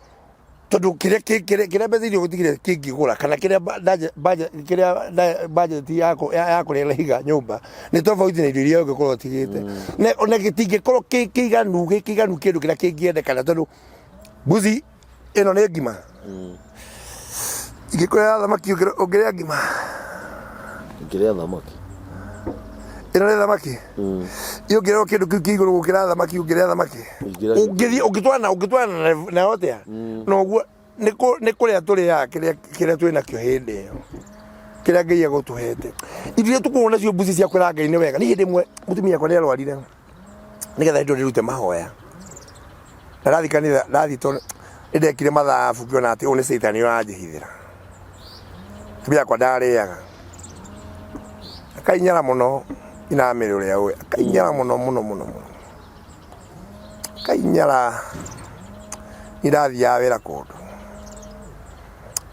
tondũ kĩrĩa mbeca irio gũtigire kĩngĩgũra kana kĩrĩa bajeti ya kũrĩa higa nyũmba nĩ tofauti na irio iria ũngĩkorwo ũtigĩte na gĩtingĩkorwo kĩiganu kĩndũ kĩrĩa kĩngĩendekana tondũ mbuzi ĩno nĩ ngima ingĩkũrĩa thamaki ũngĩrĩa ngima ngĩrĩa thamaki ĩno nĩ thamaki ũngĩrĩa kĩndũ kĩu kĩigũrũ gũkĩra thamaki ũngĩrĩa thamaki ũngĩtwarana nayo atĩa noguo nĩ kũrĩa tũrĩaga kĩrĩa twĩ nakĩo hĩndĩ ĩyo kĩrĩa Ngai agũtũhete irio tũkorwo nacio mbuzi cia kwĩra Ngai nĩ wega niĩ hĩndĩ ĩmwe mũtumia wakwa nĩ arwarire nĩgetha indo nĩrute mahoya na rathiĩ kanitha tondũ nĩndekire mathabu ngĩona atĩ ũyũ nĩ Satan ũranjĩhithĩra mũtumia wakwa ndarĩaga akainyara mũno inamĩrĩ ũrĩa ũĩ akainyara mũno akainyara nĩndathiaga wĩra kũndũ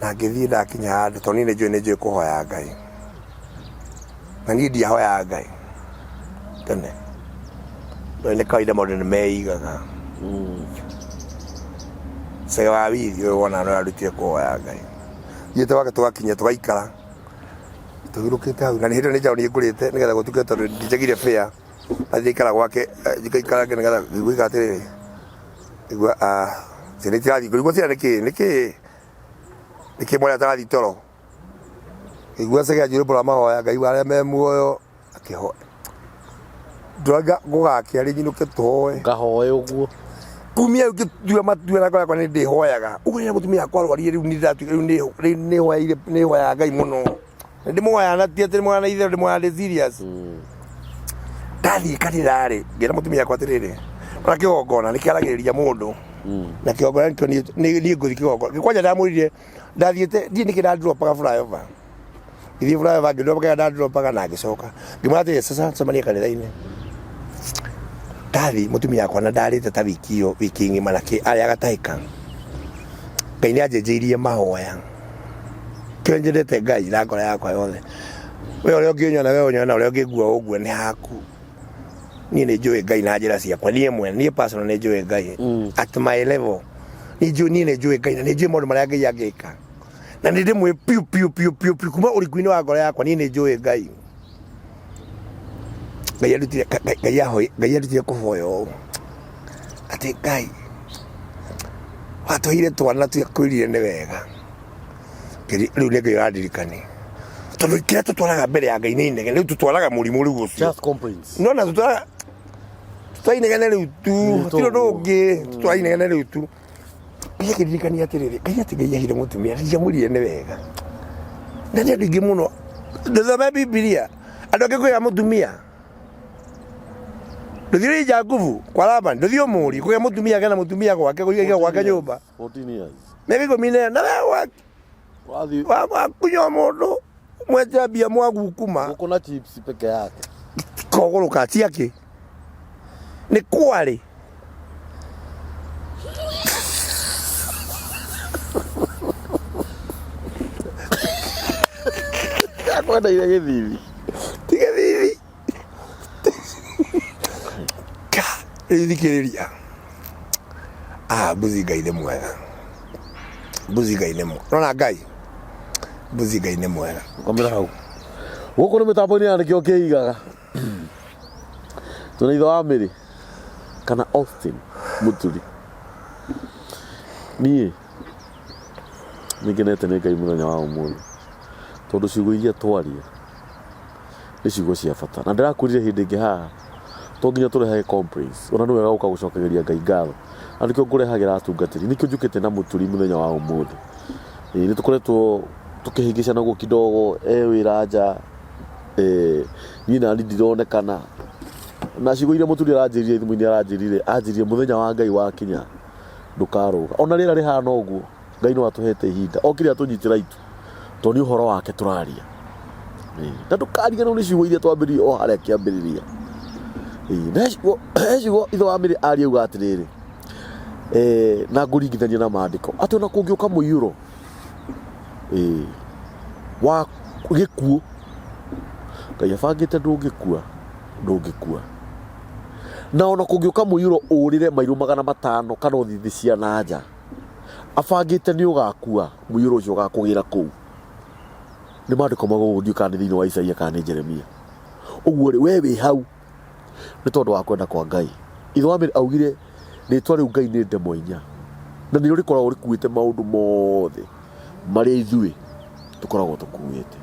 na ngĩthiĩ ndakinya handũ tondũ niĩ nĩnjũĩ kũhoya Ngai na niĩ ndiahoyaga Ngai tene nĩ kawaida maũndũ nĩmeigaga cega wa withi ũyũ wona nĩ ararutire kũhoya Ngai thiĩte wake tũgakinya tũgaikara tũgirũkĩte hau na nĩ hĩndĩ nĩ njaũ nĩngũrĩte nĩgetha gũtuĩke tondũ ndinjagire fare athiĩ ikara gwake njikaikarange nĩgetha ngĩigua atĩrĩrĩ ngĩigua ciana itirathiĩ ngũrigwo ciana nĩkĩ mwana atarathiĩ toro igua sega jiro bora mahoya ngai wale me muoyo akihoya ndwaga gugakia ri nyinuke tuhoe ngahoe uguo kumia ukitua matua na kwa ni ndihoyaga uguo mutumia akwa arwarie riu ni ndatu riu ni hoyaire ni hoya ngai muno ndi moya na tie mwana na ithe ndi moya ndi serious ndathii kanithari ngira mutumia akwa atiriri ona kigongona ni kiaragiriria mundu na kigongona ni nguthi kigongona kwanja ndamurire ndathiite ndie nikirandiropaga flyover ithi flyover ngiropaga ndandiropaga na ngicoka ngimwatire sasa ncemania kanitha-ini ndathi mutumia akwa na ndarite ta wiki iyo wiki ng'ima naki aria agataika ngai ni anjenjeirie mahoya kio njendete ngai na ngoro yakwa yothe we uria unginyona we unyona uria ungigua uguo ni haku ni njui ngai na njira ciakwa nie mwene nie personal ni njui ngai at my level ni njui ngai na ni njui maundu maria ngai angika na ni ndimwe piu kuma urikuini wa ngoro yakwa ni njui ngai ngai arutire kuhoyo ati ngai watoire twana tukwirire ni wega riu nä ngai randirikani tondå kä rä a tå twaraga mbere ya ngai nä inegene rä u tå twaraga må rimå rä u å cio nona tå twara inegene rä u tu tirå ndå å ngä tå twara inegene rä u tu ngai akä ririkania atä rä rä ngai atä ngai ahire må tumia riamå rire nä wega na nä andå ingä må no ndåthome bibilia andå angä kwä ga må tumia ndå thiä ja nguvu kwa Labani ndå thiä å må ri kå gä må tumia gena må tumia gwake gå iga gwake nyå mba mä gä mine na we wakunywa mundu mwete mbia mwagukuma uko na chips peke yake koguruka ciake ni kwari akwenda ile githithi tigithithi ka ithikiriria mbuzi ngai nĩ mwega mbuzi ngai nĩ mwega nona ngai mbuzi ngai nĩ mwega komera hau guku nĩ mitambo-inĩ ya nĩkĩo kĩigaga tũna ithe wa Mary kana Austin Muturi niĩ nĩngenete nĩ ngai mũthenya wa ũmũthĩ tondũ ciugo iria twaria nĩ ciugo cia bata na ndĩrakwĩrire hĩndĩ ĩngĩ haha to nginya tũrehage complaints ona nĩ wega gũka gũcokegeria ngai ngatho na nĩkĩo ngũrehagĩra atungatĩri nĩkĩo njũkĩte na Mũturi mũthenya wa ũmũthĩ nĩ tũkoretwo tũkĩhĩngĩcana guo kidogo wĩra nja niĩ nani ndironekana na ciugo iria Mũturi aranjĩrire thimũ-inĩ anjĩrire mũthenya wa ngai wakinya ndũkarũga ona rĩera rĩhana ũguo ngai no atũhete ihinda o kĩrĩa tũnyitĩra itu to nĩ ũhoro wake tũraria na ndũkariganĩrwo nĩ ciugo iria twambĩrĩirie o harĩa kĩambĩrĩria na ciugo ithe wa Mary aria uga atĩrĩrĩ na ngũringithania na maandĩko atĩ ona kũngĩũka mũiyũro wa gĩkuũ ngai abangĩte ndũngĩkua na ona kũngĩũka mũiyũro ũrĩre mairũ 500 kana ũthithi cia na nja abangĩte nĩ ũgakua mũiyũro ũcio ũgakũgĩra kũu nĩ maandĩko magũgũthiĩ kana nĩ thĩinĩ wa Isaia kana nĩ Jeremia ũguo rĩ we wĩ hau nĩ tondũ wa kwenda kwa ngai ithe wa Mary augire rĩtwa rĩu ngai nĩ ndemwa inya na nĩrĩo rĩkoragwo rĩkuĩte maũndũ mothe marĩa ithuĩ tũkoragwo tũkuĩte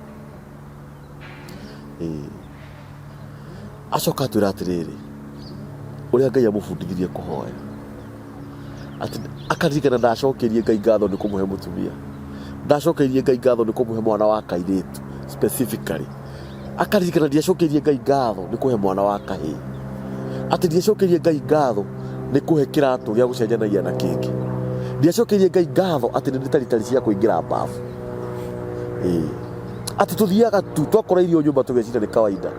acoka atwĩra atĩrĩrĩ ũrĩa ngai amũbundithirie kũhoya atĩ akaririkana ndacokerie ngai ngatho nĩ kũmũhe mũtumia ndacokeirie ngai ngatho nĩ kũmũhe mwana wa kairĩtu specifically akaririkana ndiacokeirie ngai ngatho nĩ kũhe mwana wa kahĩĩ atĩ ndiacokeirie ngai ngatho nĩ kũhe kĩratũ gĩa gũcenjanagia na kĩngĩ ndiacokeirie ngai ngatho atĩ nĩ ndĩtaritari cia kũingĩra mbabu atĩ tũthiaga tu twakora irio nyũmba tũgeciria nĩ kawaida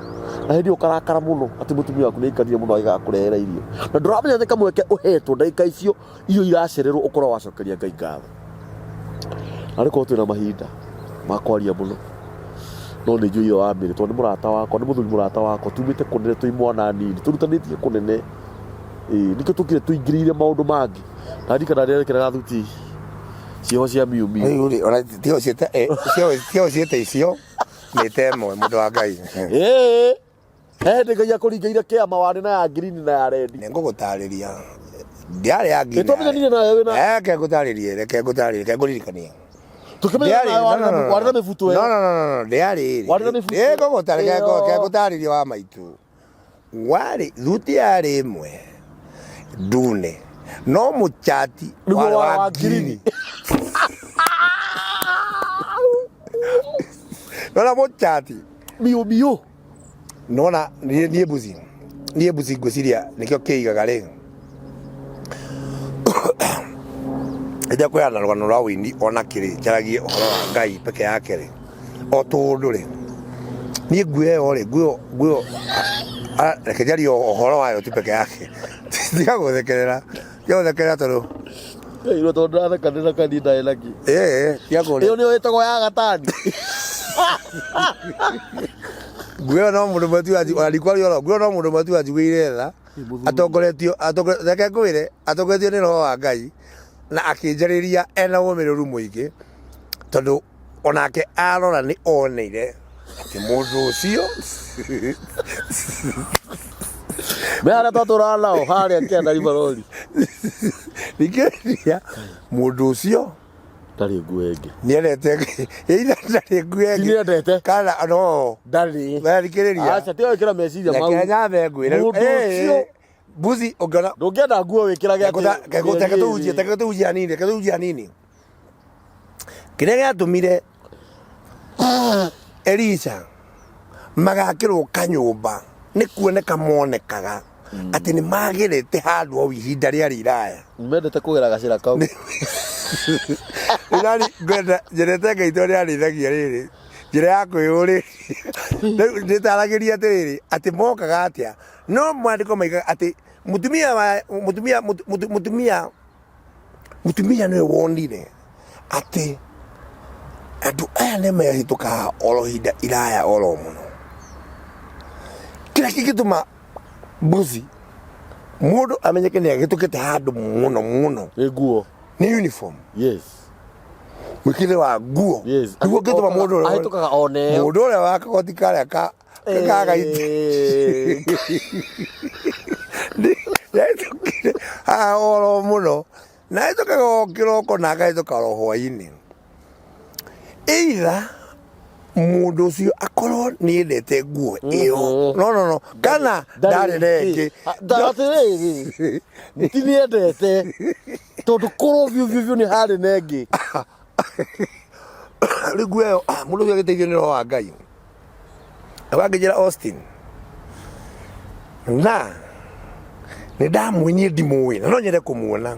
na hĩndĩ ũkarakara mũno atĩ mũtumia waku nĩ aikarire mũno agĩgakũrehera irio na ndũramenya nĩ kamweke ũhetwo ndagĩka icio irio iracererwo ũkorwo wacokeria ngai ngatho na rĩkorwo twĩna mahinda ma kwaria mũno no nĩ njũĩ ithe wa Mary tondũ nĩ mũrata wakwa nĩ mũthuri mũrata wakwa tumĩte kũnene twĩ mwana nini tũrutanĩtie kũnene nĩkĩo tũkire tũingĩrĩire maũndũ mangĩ na ndirikana rĩrekeraga thuti ciĩho cia miumio tio ciĩte icio nĩ temwe mũndũ wa ngai hĩndĩ ngai akũringĩire kĩama warĩ na ya ngirini na ya rendi nĩ ngũgũtarĩria ndiarĩ ya ngirini nĩtwamenyanire nawe wĩna reke ngũtarĩrie reke ngũririkanie tukimenya na warira mifuto no ndiari warira mifuto ego gutari wa maitu wari thuti ari imwe ndune no muchati wa green nona muchati bio nona nie buzi gwiciria nikio kiigaga ri ija kwena rwano rwa wini ona kiri charagie ohoro wa Ngai peke yake ri o tundu ri nie nguo ri nguo reke jari ohoro wayo tu peke yake tiga guthekerera tondu iro tondu athekana kanitha elaki tiga kuri iyo niyo itagwo ya gatani nguo no mundu matu alikuwa yoro nguo no mundu matu ajiguire tha atongoretio reke ngwire atongoretio ni roho wa Ngai na akinjariria ena umiru muingi tondu onake arora ni oneire ati mundu ucio mehara tatura nao haria kenda ribarori nikiria mundu ucio ndari nguo ingi niendete ndari nguo ingi niendete kana no ndari nikiria acha tio wikira meciria mau kenya thengwire mundu ucio buzi ogana ndungenda nguo wikirage teke tujia nini kire gatumire Elisha magakirwo kanyumba ni kuoneka monekaga ati ni magirete handu o ihinda ria riraya mendete kugera gacira kau nani gwenda jerete gaito ria rithagia riri njira ya kwiyuri nditaragiria atiriri ati mokaga atia no mwandiko maiga ati mutumia niwe wonire ati andu aya ni mehituka oro hinda iraya oro muno kila kigituma buzi mundu amenyeke ni agitukite handu muno nguo ni uniform yes mwikire wa nguo nguo gituma mundu ahitukaga oneo mundu ule wakagoti karia kagaite naitukire oro muno naitukaga kiroko na gaituka oro hwaini either mundu ucio akorwo ni endete nguo iyo no kana ndari reke ndatiriri ntini endete tondu koro vyu ni hari nengi rigu iyo mundu ucio agiteithio ni roho wa Ngai agakijira Austin na ni ndamwinye ndimuwi na no nyende kumuona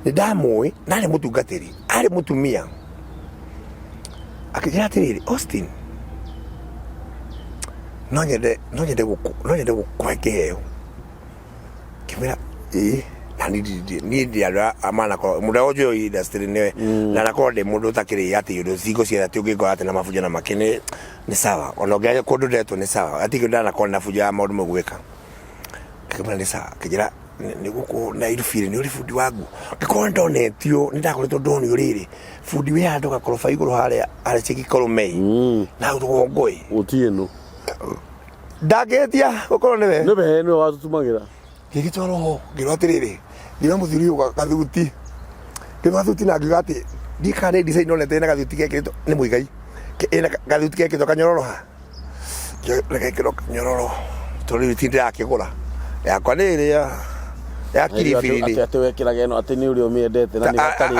ni ndamuwi na ari mutungatiri ari mutumia akijira atiriri Austin no nyende gukwekeo kimira na ni ndiara amana ko muda ojo industry ne na nakoro de mundu takiri ati yudo zigo cia ati ugigo ati na mafuja na makene ni sawa onogeje kundu ndeto ni sawa ati kida na kona fuja maundu magweka kimira ni sawa kijira ni guku na irufire ni uri fundi wangu ngikoro ndonetio ni ndakoretwo ndoni uriri fundi we andu gakorofa iguru haria ari chikikoro mei na rugongoi utieno ndagetia gukoro niwe ni watutumagira gigitoro girotiriri ndima muthuri uga kathuti kimathuti na ngigati ndikane design no nete na kathuti gekirito ni muigai ina kathuti gekirito kanyororo ha gekirito kanyororo tori tinde akigura yakwa niri ya kirifiridi ati wekirage no ati ni uri umiendete na ni gatari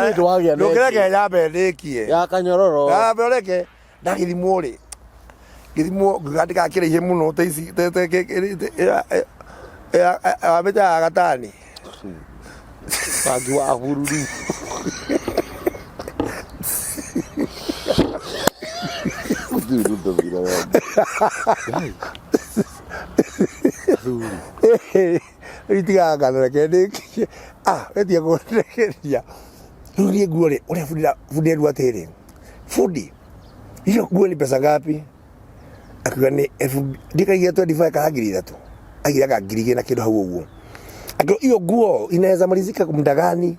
ni ndwagia no kirage ya bendikie ya kanyororo ya bereke ndagithimo ri githimo ngigandika kirihe muno teici ameta agatani Pagi wa bururu itiga ngano kende etia kurekeria ruri nguo ri uria fundi ndu atiri fundi hiyo nguo ni pesa ngapi akiwa ni ndikagia 25 kagiri 3 agira kagiri na kindu hau uguo akio hiyo nguo inaweza malizika muda gani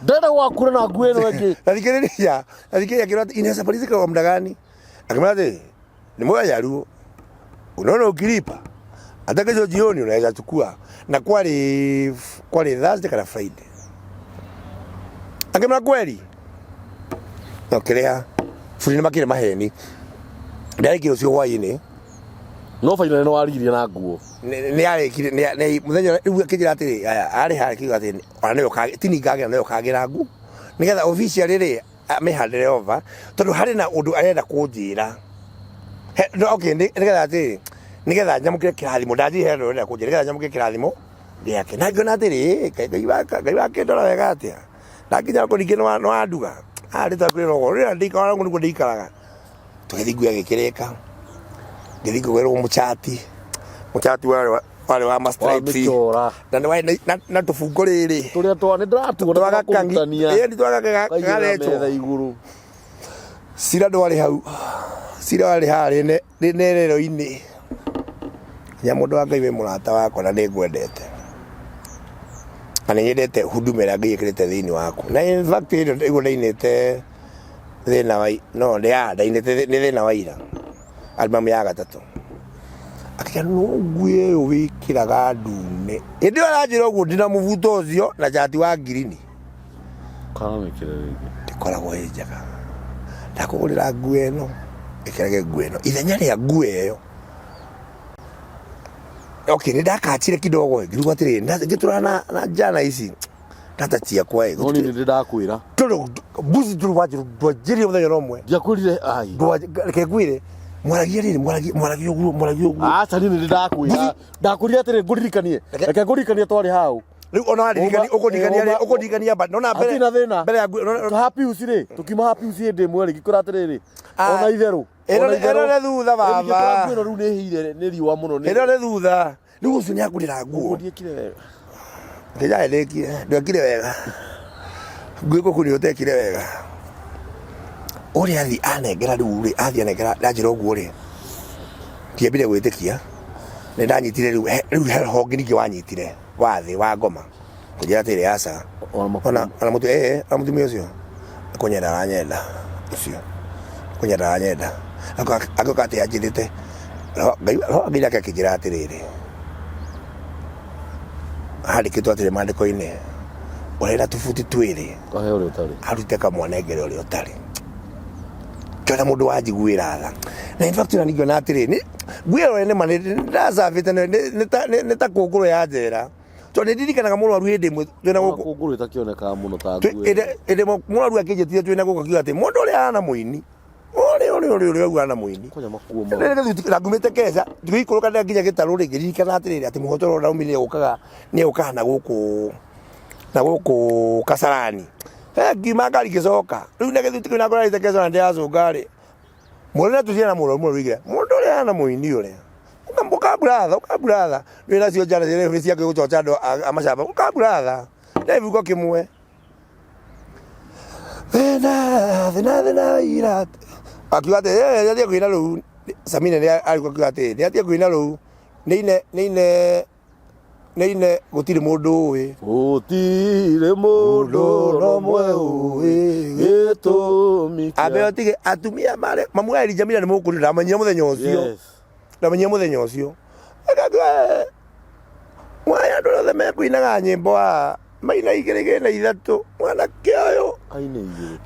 dada wakura na nguo eno wengi alikireria kiro inaweza malizika kwa muda gani akimwambia ni moja ya ruo unaona ukilipa hata kesho jioni unaweza chukua na kwani Thursday kana Friday akimwambia kweli no kiria buri nĩ makĩrĩ maheni ndarĩkire ũcio hwaĩ-inĩ no final no aririe na nguo nĩ arĩkire nĩ mũthenya rĩu akĩnjĩra atĩrĩ arĩ harĩ kiuga atĩ ona nĩyo tini ngagĩra nayo kagĩra ngu nĩgetha official rĩrĩ amĩhandĩre over tondũ harĩ na ũndũ arenda kũnjĩra okay nĩgetha atĩrĩ nĩgetha nyamũkĩre kĩrathimo ndanjĩre ũndũ arenda kũnjĩra nĩgetha nyamũkĩre kĩrathimo gĩake na ngĩona atĩrĩ Ngai wake ndora wega atĩa ndakinya kũringĩ nĩ wanduga arĩ ta kwĩra ũguo rĩrĩa ndĩikaraga ũguo nĩguo ndĩikaraga tũgĩthiĩ nguo gĩkĩrĩka ngĩthiĩ kũgĩrwo mũchati warĩ wa mastripes na nĩ warĩ na tũbungo rĩrĩ tũrĩa nĩ ndĩratuona twagakang'ia ĩĩ nĩtwagakagetwo igũrũ cira ndwarĩ hau cira warĩ harĩ rĩrero-inĩ nya mũndũ wa Ngai wĩ mũrata wakwa na nĩngwendete na nĩnyendete huduma ĩrĩa Ngai ĩkĩrĩte thĩinĩ waku na in fact ĩguo ndainĩte thĩna wa no ndainĩte nĩ thĩna wa ira album ya gatatũ akĩga no nguĩ ũyũ wĩkĩraga ndune ĩndĩ aranjĩra ũguo ndĩna mũbuto ũcio na chati wa ngirini kana wĩkĩre rĩngĩ ndĩkoragwo ĩ njega ndakũgũrĩra nguo ĩno ĩkĩrage nguo ĩno ithenya rĩa nguo ĩyo okay nĩ ndakachire kidogo ngĩrigwo atĩrĩ ngĩtũrana na jana ici tata ciakwa no nĩ ndakwĩra tondũ mbuzi ndwanjĩrire mũthenya ũmwe ndiakwĩrire ai reke ngwĩre mwaragia rĩrĩ mwaragia ũguo aca nĩ ndakwĩra ndakwĩrire atĩrĩ ngũririkanie reke ngũririkanie twarĩ hau rĩu ona waririkania ũkũndirikania nona mbere ya happy uci rĩ tũkiuma happy uci hĩndĩ ĩmwe rĩ ngĩkwĩra atĩrĩrĩ ona itherũ ĩno nĩ thutha baba ĩno rĩu nĩ hire nĩ riũa mũno ĩno nĩ thutha rĩu ũcio nĩ akũrĩra nguo ndiĩkire wega nginya ndekire wega ngwĩkũkũ nĩ ũtekire wega ũrĩa athi anengera rĩu rĩ athi anengera ndanjĩra ũguo rĩ ndiambire gwĩtĩkia nĩ ndanyitire rĩu honge ningĩ wanyitire wathĩ wa ngoma kũnjĩra atĩrĩ aca ona mũtumia ũcio kũnyenda aranyenda ũcio kũnyenda aranyenda agĩũka atĩ anjĩrĩte Ngai ake akĩnjĩra atĩrĩrĩ handĩkĩtwo atĩrĩ mandĩko-inĩ ũrĩa na tũbuti twĩrĩ arute kamwanengere ũrĩa ũtarĩ kĩona mũndũ wanjiguĩra tha na in fact ningĩona atĩrĩ nguĩro nĩ ma ndacabĩte nĩ ta kũngũrũ ya njera tondũ nĩndirikanaga mũrwaru hĩndĩ ĩmwe twĩna gũkũ kũngũrũ ĩtakĩonekaga mũno ta ĩndĩ mũrwaru akĩnjĩtithia twĩna gũkũ akiuga atĩ mũndũ ũrĩa ahana mũini ũrĩa auga ahana mũini na ngumĩte Keca ngĩikũrũka nginya gĩtarũ rĩ ngĩririkana atĩrĩrĩ atĩ mũhotoro Naomi nĩegũkaga na gũkũ Kasarani ngiuma ngari ngĩcoka rĩu na gĩthuti kĩu na ngorarĩte Keca na ndĩracũnga rĩ mũrĩ tũciana mũrwaru igĩra mũndũ ũrĩa ahana mũini ũrĩa ũkamburatha nĩ nacio njara ciake ciake gũcoca andũ a macamba ũkamburatha nĩ viugo kĩmwe thĩna ira akiuga atĩ nĩatige kũina rĩu Samina nĩ arĩkuo akiuga atĩ nĩatige kũina rĩu nĩine gũtirĩ mũndũ ũĩ gũtirĩ mũndũ ũmwe ũĩ gĩtũmi ambe otige atumia marĩ mamu wa Elijamina nĩ mũkũrĩ ndamenyire mũthenya ũcio mwaya andũ othe mekũinaga nyĩmbo maina igĩrĩ na ithatũ mwanake ũyũ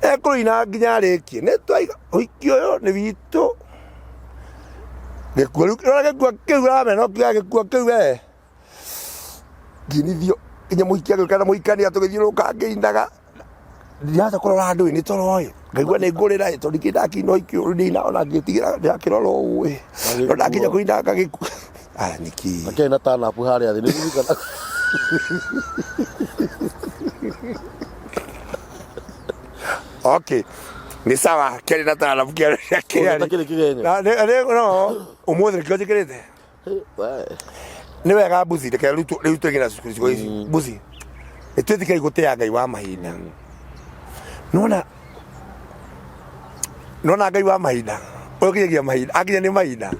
ekũina nginya arĩkie nĩ twaiga ũhiki ũyũ nĩ witũ gĩkuo rĩu rora gĩkuo kĩu ramena ũkiuga gĩkuo kĩu we nginithio nginya mũhiki agĩũka na mũhikania tũgĩthiũrũrũka ngĩinaga ndirahota kũrora andũ nĩ toroĩ ngaigua nĩ ngũrĩra tondũ ingĩ ndakĩina ũhiki ũyũ ndĩina ona ngĩtigĩra ndakĩrora ũĩ no ndakinya kũina gagĩkuo nĩkĩ akĩrĩ na tanapu harĩa thĩ nĩ ririkana okay nĩ sawa kĩrĩ na tanapu no ũmũthĩ nĩkĩo njĩkĩrĩte nĩ wega mbuzi reke rĩu tũgĩ na cigo ici mbuzi nĩ twĩtĩkĩrai gũtĩa Ngai wa mahinda nona Ngai wa mahinda ũyũ kinyagia mahinda akinya nĩ mahinda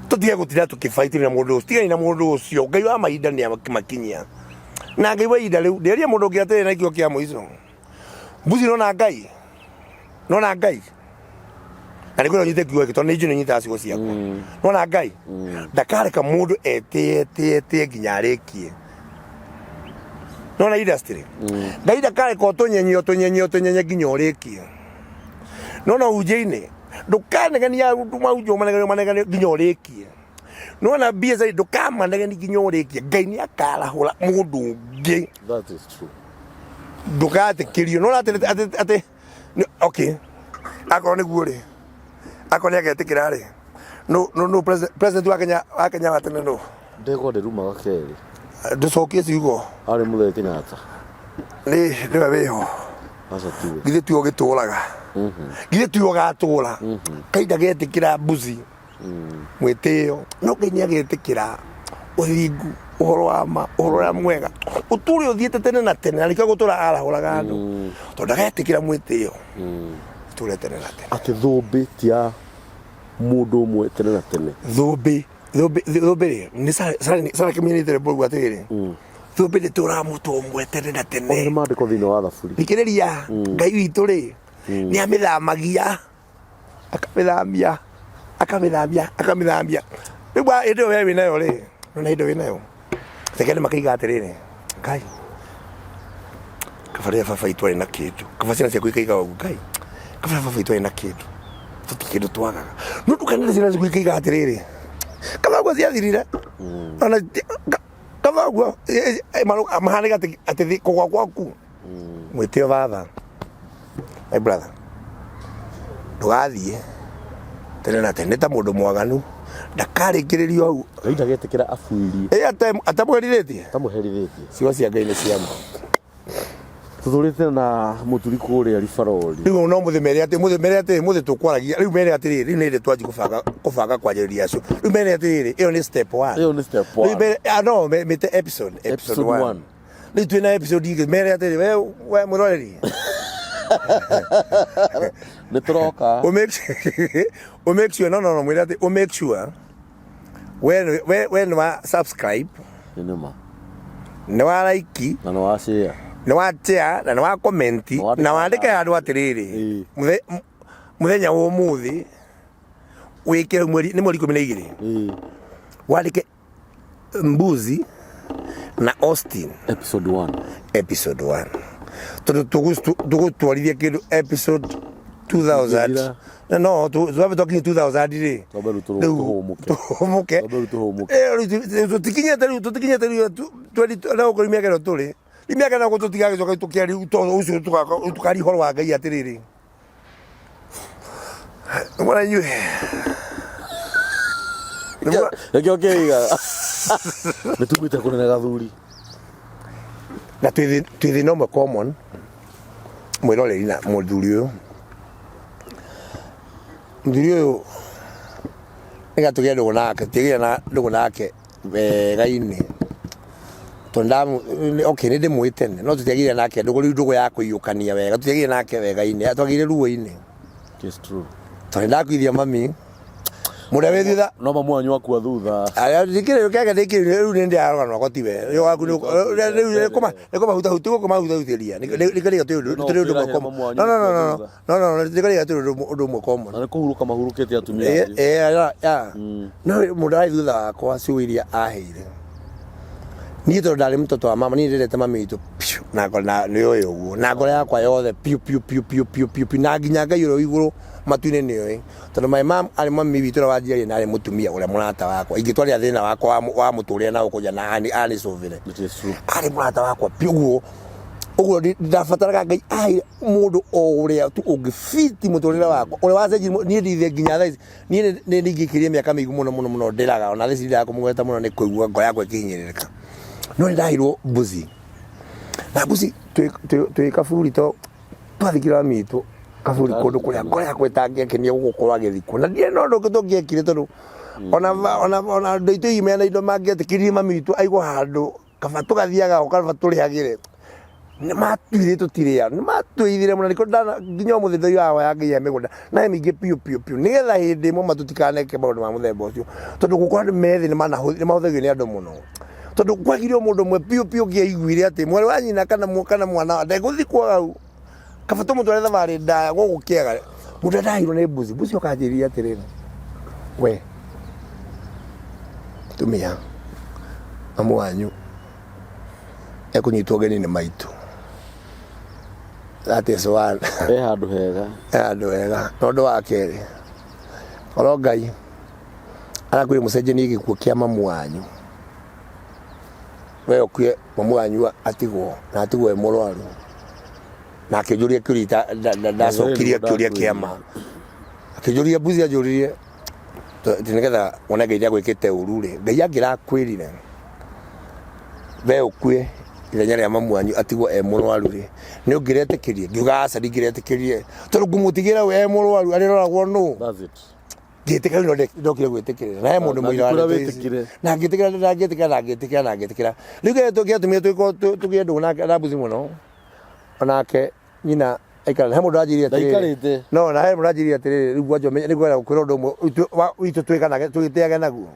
tũtige gũtira tũkĩbaitĩra mũndũ ũcio tigani na mũndũ ũcio Ngai wa mahinda nĩ amakinyia na Ngai wa ihinda rĩu ndĩaria mũndũ ũngĩ atĩrĩ na gĩkĩro kĩa mũico mbuzi nona Ngai na nĩkwĩra ũnyite kiugo gĩtũ nĩ njũĩ nĩnyitaga ciugo ciakwa nona Ngai ndakareka mũndũ etĩe nginya arĩkie nona industry Ngai ndakareka ũtũnyenye nginya ũrĩkie nona uje-ini ndukanegania maujo manegania nginya ũrĩkie nona mbia zai ndukamanegania nginya ũrĩkie Ngai nĩ akarahũra mũndũ ũngĩ. That is true. Ndugatĩkĩrio nona atĩ okay akorwo nĩguo rĩ akorwo nĩagetĩkĩra rĩ no president wa Kenya wa tene no Ndego nderumaga kerĩ nducokie ciugo arĩ Mũthee Kenyatta nĩwe wĩho githĩ tiwe ũgĩtũraga githĩ tiwe ũgatũra Ngai ndagetĩkĩra mbuzi mwĩtĩo no Ngai nĩagetĩkĩra ũthingu ũhoro wa ma ũhoro ũrĩa mwega ũtũũre ũthiĩte tene na tene na nĩkĩo gũtũra arahũraga andũ tondũ ndagetĩkĩra mwĩtĩo ũtũũre tene na tene atĩ thũmbĩ ti ya mũndũ ũmwe tene na tene thũmbĩ nĩ Sarah Kĩmenyithĩre Mbũrũgũ atĩrĩrĩ thũmbĩ nĩtũraga mũndũ ũmwe tene na tene nĩ maandĩko thĩinĩ wa thaburi thikĩrĩria Ngai witũ rĩ nĩamĩthamagia akamĩthambia rĩu hĩndĩ ĩyo we wĩnayo rĩ nona hĩndĩ wĩnayo tekene makaiga atĩrĩrĩ Ngai kaba rĩrĩa baba itũ arĩ na kĩndũ kaba ciana ciaku ikaiga ũguo Ngai kaba rĩrĩa baba itũ arĩ na kĩndũ tũti kĩndũ twagaga no ndũkanĩre ciana ciaku ikaiga atĩrĩrĩ kaba ũguo ciathirire ona kaba ũguo mahanĩga atĩ kũgwa gwaku mwĩtĩo baba my brother ndũgathiĩ tene na tene ta mũndũ mwaganu ndakarĩkĩrĩrio hau Ngai ndagetĩkĩra abuirie atamũherithĩtie ciugo cia Ngai nĩ cia ma tũthũrĩte na mũturi kũrĩa Ribarori rĩu no mũthĩ mũthĩ tũkwaragia rĩu mere atĩrĩrĩ rĩu nĩ twanji kũbanga kwanjĩrĩria acio rĩu mere atĩrĩrĩ ĩyo nĩ step 1 no mĩte episode 1 rĩu twĩna episode igĩrĩ mere atĩrĩrĩ we mũroreri nĩ tũroka make sure no mwĩre atĩ make sure we nĩ wa subscribe nĩ wa like na nĩ wa share nĩ wa share na nĩ wa comment na wandĩke handũ atĩrĩrĩ mũthenya wa ũmũthĩ wĩke nĩ mweri 12 wandĩke mbuzi na Austin episode 1 tondũ tũgũtwarithia kĩndũ episode 2000 no tũbabe twakinyia 2000 rĩ tũhũmũke tũtikinyĩte rĩu gũkorwo mĩaka ĩno tũrĩ mĩaka ĩno tũtigagĩcoka tũkĩaria ũcio tũkaria ũhoro wa Ngai atĩrĩrĩ mwana inyuĩ nĩkĩo kĩiga nĩtumĩte kũnene gathuri na twĩ thĩna ũmwe common mwĩroreri na mũthuri ũyũ nĩgatũgĩa ndũgũ nake tũgĩa ndũgũ nake wega-inĩ tondũ okay nĩ ndĩmũĩ tene no tũtiagĩire nake ndũgũ rĩu ndũgũ ya kũiyũkania wega tũtiagĩire nake wega-inĩ twagĩire ruo-inĩ tondũ ndakuithia mami mũrĩa wĩ thutha no mamu wanyu akua thutha ndikĩrĩ kĩaga rĩu nĩ ndĩarogana wakwa tiwe nĩkũmahutahuti gũkũmahutahutĩria nĩkĩrĩga tũrĩ ũndũ ũmwe common no nĩkĩrĩga tũrĩ ũndũ ũmwe common na nĩkũhurũka mahurũkĩte atumia no mũndũ arĩ thutha wakwa ciugo iria aheire niĩ tondũ ndarĩ mũtoto wa mama niĩ ndĩrete mami witũ na nĩoĩ ũguo na ngoro yakwa yothe piu na nginya Ngai ũrĩa igũrũ matu-inĩ nĩoĩ tondũ my mom arĩ mami witũ ũrĩa wanjiarire na arĩ mũtumia ũrĩa mũrata wakwa ingĩtwarĩra thĩna wakwa wa mũtũrĩre na ũkũnja na anĩcũbĩre arĩ mũrata wakwa piu ũguo ndabataraga Ngai aheire mũndũ o ũrĩa tu ũngĩbiti mũtũrĩre wakwa ũrĩa wacenjirie niĩ ndithe nginya thaa ici niĩ nĩ ndingĩkĩrie mĩaka mĩingĩ mũno ndĩraga ona thaa ici ndĩraga kũmũgweta mũno nĩ kũigua ngoro yakwa ĩkĩhinyĩrĩrĩka no nĩ ndaheirwo mbuzi na mbuzi twĩ kaburi to twathikĩra mami witũ kaburi kũndũ kũrĩa ngoro yakwa ĩtangĩakenia gũgũkorwo agĩthikwo na ndiĩ no ũndũ ũngĩ tũngĩekire tondũ ona andũ aitũ imeana indo mangĩetĩkĩririe mami witũ aigwo handũ kaba tũgathiaga kaba tũrĩagĩre nĩ matuithire tũtirĩa nĩ matuithire mũno nginya ũmũthĩ thĩ yao yangĩia mĩgũnda na mĩingĩ piu nĩgetha hĩndĩ ĩmwe tũtikaneke maũndũ ma mũthemba ũcio tondũ gũkorwo andũ methĩ nĩ mahũthagio nĩ andũ mũno tondũ kwagirio mũndũ ũmwe piu kĩaiguire atĩ mwarĩ wa nyina kana mwana ndegũthikwo hau kaba tũmũtware thabarĩ ndaya gũkũ kĩaga mũndũ ndahirwo nĩ mbuzi ũkanjĩrire atĩrĩrĩ we tumia mamu wanyu ekũnyitwo ũgeni nĩ maitũ that is one handu hega handu hega tondu wa keri oro Ngai arakwire mucenjanie gikuo kia mamu wanyu we okue mamu wanyu atigwo na atigwo emurwaru na akijuria kurita ndacokirie kuria kiama akijuria buzi ajuririe tinigetha wona Ngai agwikite uru ri Ngai angirakwirire we okue ithenya ria mamu wanyu atigwo emurwaru ri ni ungiretikirie ngiuga aca ndingiretikirie tondu ngumutigira we emurwaru ariroragwo nu ngitikira no ndokire gwitikira na mundu muira na ngitikira riu tugiatumia tugie ndu na ndabuzi muno onake nyina aikara he mundu ajiria ndaikarite no na he mundu ajiria atiri riu gwanjo ni gwera gukwira undu witu twikanaga tugitiaga naguo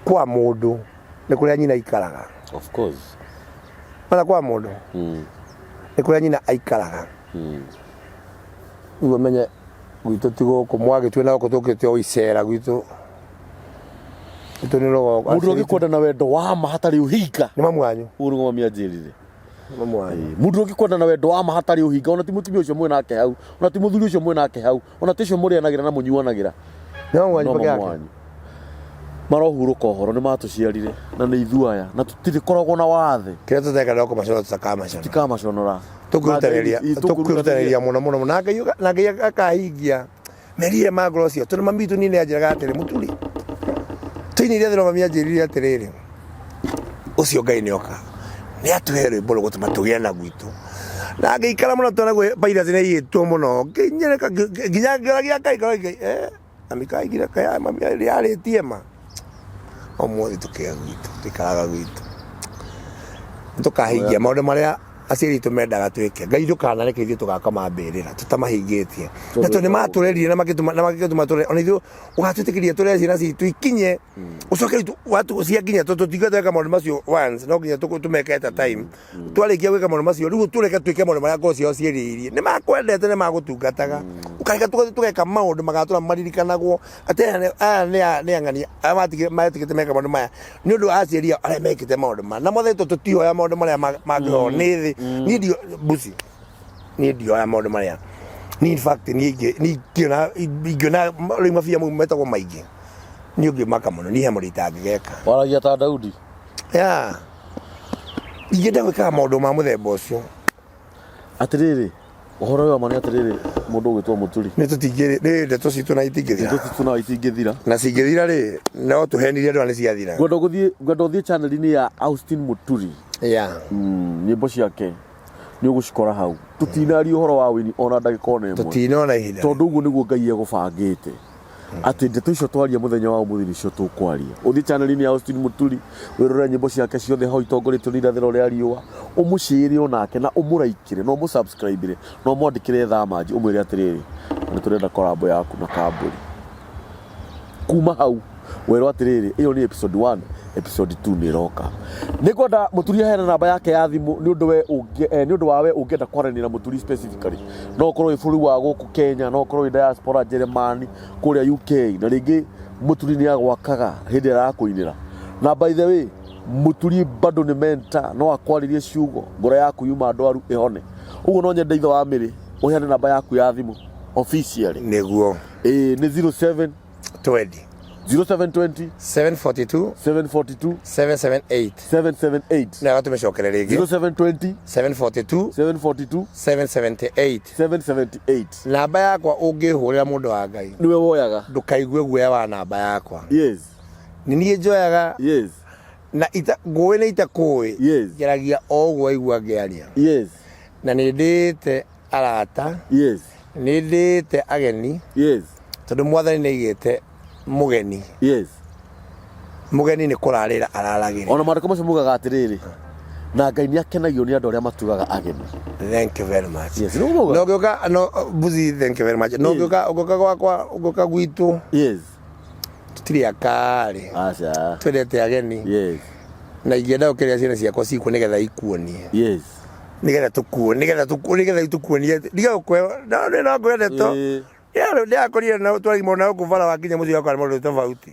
kwa mundu ni kuria nyina aikaraga of course mana kwa mundu ni kuria nyina aikaraga ugo menye gwitu tigo kumwage twina ko tukite o icera gwitu ni rogo mundu ugikwenda na wendo wa mahatari uhinga ni mamu wanyu urugo mamianjirire mamu wanyu mundu ugikwenda na wendo wa mahatari uhinga ona ti mutumia ucio mwe nake hau ona ti muthuri ucio mwe nake hau ona ti cio murianagira na munyuanagira ni mamu wanyu peke yake marohuruka horo ni matuciarire na ni ithuaya na tutiri koragwo na wathe kire tuteka ndoko macoro tutakamacono tikamaconora tukurutanĩria muno na Ngai akahingia merie magoro cio tondu mami witu nini anjiraga atiri muturi tuinirie thiro mami anjirire atiriri ucio Ngai nioka ni atuhe rwimbo rugutuma tugie na gwitu na ngiikara muno tona gwe virus ni yitwo muno nginyereka nginya ngiragia Ngai amikaigira kaya mami yaritie ma omuthi tukia gwitu tikaraga gwitu tukahingia maundu maria aciari tumendaga twike Ngai ndukanareke ithuĩ tugakamambĩrĩra tutamahingĩtie na tondũ nĩmatureririe na magĩtũma tũre ona ithuĩ ũgatwĩtĩkĩria tũre ciana citũ ikinye ũcoke watu ciakinya tũtiga tweka maũndũ macio once no nginya tũmeke at a time twarĩkia gwĩka maũndũ macio rĩu tũreke twĩke maũndũ marĩa ngoro ciao ciĩrĩirie nĩmakwendete nĩmagũtungataga ũkareka tũgeka maũndũ magatũra maririkanagwo atĩ aya nĩ ang'ania matigĩte meka maũndũ maya nĩ ũndũ wa aciari arĩa mekĩte maũndũ maya na mothe tũtioya maũndũ marĩa mangĩhoo nĩ thĩ ni ndio busi ni ndio ya maundu maria ni in fact ni ngiona ri mafia mu metagwo maingi ni ungimaka muno ni he murita ngigeka waragia ta Daudi ya igenda gwika maundu ma muthemba ucio atiriri uhoro wa mani atiriri mundu gwitwo muturi ni tutingiri ni ndeto citu na itingithira na cingithira ri no tuhenirie andu ani ciathira gwenda uthie channel-ini ya Austin Muturi ya nyimbo ciake ni ugucikora hau tutinari uhoro wa wini ona ndagika ona imwe tutinona ihinda tondu uguo niguo Ngai egubangite ati ndeto icio twaria muthenya wa umuthi nicio tukwaria uthi channel-ini ya Austin Muturi wirore nyimbo ciake ciothe hau itongoretio ni irathiro ria riua umucire onake na umuraikire no mu subscribe no mwandikire thamaji umwire atiriri ni turenda collab yaku na Kamburi kuma hau wero atiriri iyo ni episode 1 episode 2 ni roka nikwenda Muturi hena namba yake ya thimu ni undu we ni undu wawe ungenda kwaranira na Muturi specifically no korwo ifuri wa guku Kenya no korwo diaspora Germany kuria UK na ringi Muturi ni agwakaga hindi ya kuinira na by the way Muturi bado ni mentor no akwaririe ciugo ngoro yaku yuma ndwaru ihone uguo no nyenda itho wa miri uheane namba yaku ya thimu officially niguo ni 0720 742 778 na tumeshokera rigi 0720 742 778 namba yakwa ungihurira mundu wa Ngai niwe woyaga ndukaigue guoya wa namba yakwa yes ni nie njoyaga yes na ngũĩ nĩ itakũĩ yes njaragia o ũguo aigua ngĩaria yes na nĩ ndĩte arata yes nĩ ndĩte ageni yes tondũ mwathani nĩ aigĩte mugeni yes mugeni nĩ kũrarĩra araragĩra ona maandĩko macio mugaga atiriri na Ngai nĩ akenagio nĩ andũ arĩa matugaga ageni thank you very much yes no ngĩũka no buzi thank you very much no ngĩũka gwakwa ngĩũka gwitũ yes tũtirĩ akari aca twendete ageni yes na ingĩenda gũkĩrĩa ciana ciakwa cikuo nĩgetha ikuonie yes nĩgetha tũkuonie ndigagũkwe no ngwendeto ndiakorire na twarimo na kuvara wakinya muzi wakwa mũndũ tofauti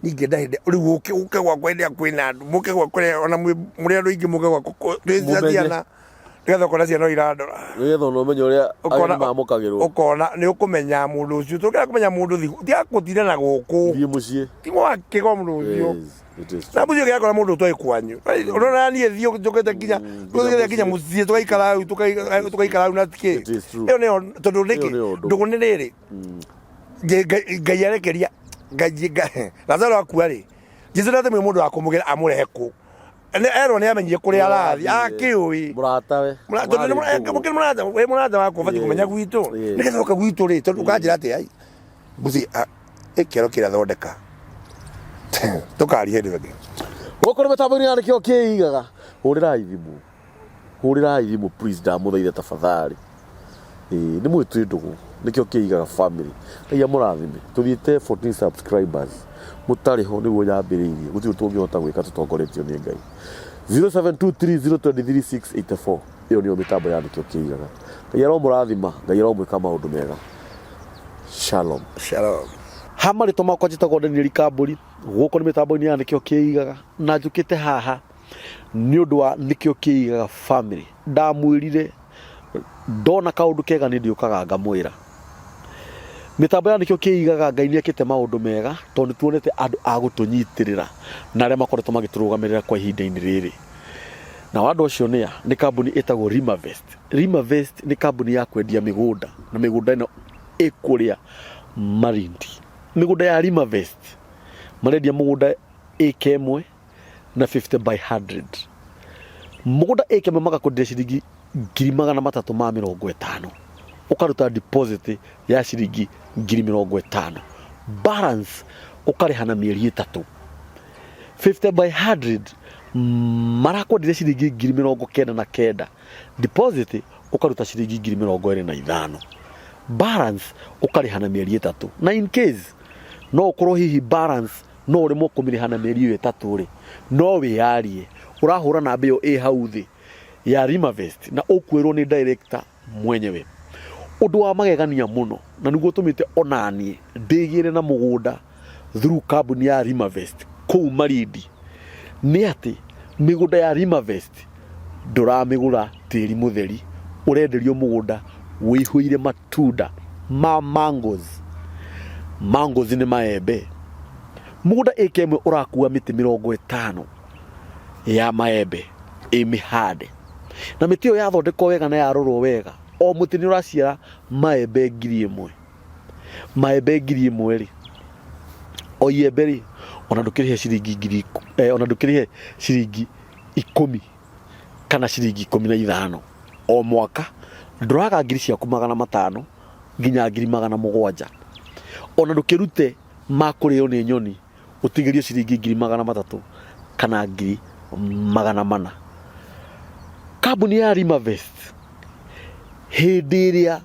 ningĩenda hĩndĩ rĩu ũke gwakwa hĩndĩ kwĩna andũ mũke gwakwa ona mũrĩ andũ ingĩ mũke gwakwa twĩciana getha ukona ciana iradora Nigetha no menye uria ageni mamukagirwo. Ukona ni ukumenya mundu ucio tukia kumenya mundu thi agutire na guku Thie mucii. ti mwake kwa mundu ucio It is. na bucio gakora mundu twai kwanyu urona ni thio njokete kinya tuthire kinya mucii tugaikara tugaikara na tike It is true. iyo ne tondu niki Iyo ni undu. nduguni riri ngai arekeria ngai Lazaro akua ri Jesu nate mundu akumugira amurehe ku erwo ni amenyire kuria arathi akiui Muratawe. murata wako bati kumenya gwitu nigethoka gwitu ri tondu kanjira ati ai buci ikero kira thondeka tukari hindi wengi Gukuri mitambo-ini ya nikio kiigaga. Hurirai thimu please ndamuthaitha tafadhali. Ni mwitu ndugu nikio kiigaga family. Ngai amurathime tuthiite 14 subscribers. Mutari ho niguo nyambiriirie gutiri tungihota gwika tutongoretio ni Ngai. 0723023684 iyo niyo mitambo ya nikio kiigaga. Ngai aromurathima, Ngai aromwika maundu mega. Shalom. shalom Hamari to makwa jitagwo Daniel Kamburi guko ni mitambo-ini ya nikio kiigaga na njukite haha ni undu wa nikio kiigaga family. Ndamwirire ndona kaundu kega ni ndiukaga ngamwira mitambo ya nikio kiigaga Ngai ni akite maundu mega tondu tuonete andu agutunyitirira na aria makoretwo magiturugamirira kwa ihinda-ini riri na wandu ucio ni kambuni itagwo Rimavest. Rimavest ni kambuni ya kwendia migunda na migunda ino ikuria Malindi. Migunda ya Rimavest marendia mugunda eka imwe na 50 by 100. Mugunda eka imwe magakwendia ciringi 350,000 ukaruta deposit ya ciringi 50,000 balance ukariha na mieri 3. 50 by 100 marakwendia ciringi 99,000 deposit ukaruta ciringi 25,000 balance ukariha na mieri 3. Na in case no ukorwo hihi balance no urimo kumiriha na mieri 3 ri no wiyarie urahura na mbio hau thi ya Rimavest na ukwirwo ni director mwenyewe. Undu wa magegania muno na niguo tumite onanie ndigire na mugunda through kambuni ya Rimavest kuu Malindi ni ati migunda ya Rimavest nduramigura tiri mutheri urenderio mugunda wihuire matunda ma mangoes ni maembe. Mugunda eka imwe urakua miti 50 ya maembe imihande na miti iyo yathondekwo wega na yarorwo wega o muti ni uraciara maembe 1,000. Maembe 1,000 ri o iembe ri ona ndukirihe ciringi ona ndukirihe ciringi 10 kana ciringi 15 o mwaka nduraga ngiri ciaku 500 nginya 700 ona ndukirute makurio ni nyoni utigirio ciringi 300 kana 400. Kambuni ya Rimavest hindi iria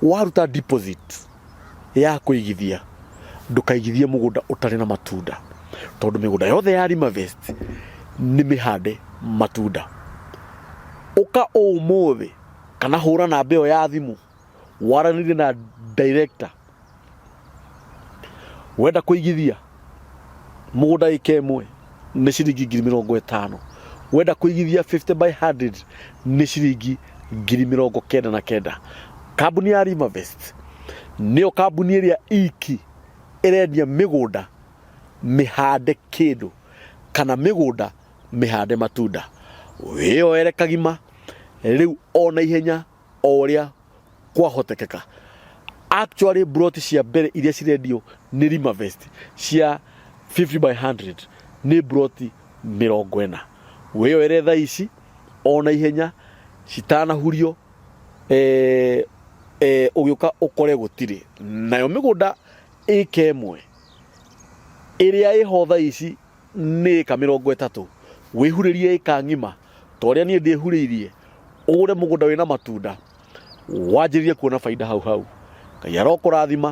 waruta deposit ya kuigithia ndukaigithie mugunda utari na matunda tondu migunda yothe ya Rimavest ni mihande matunda. Uka umuthi kana hura na mbeo ya thimu waranire na director wenda kuigithia mugunda eka imwe ni ciringi 50,000 wenda kuigithia 50 by 100 ni ciringi 99,000. Kambuni ya Rimavest niyo kambuni iria iki irendia migunda mihande kindu kana migunda mihande matunda. Wiyoere kagima riu ona ihenya oria kwahotekeka. Actually brought cia mbere iria cirendio ni Rimavest cia 50 by 100 ni brought 40. Wiyoere tha ici ona ihenya citanahurio ugiuka ukore gutire nayo migunda eka imwe iria iho tha ici ni eka 30. Wihuririe eka ngima toria nie ndihuririe ugure mugunda wina matunda wanjiririe kuona faida hau. Ngai arokurathima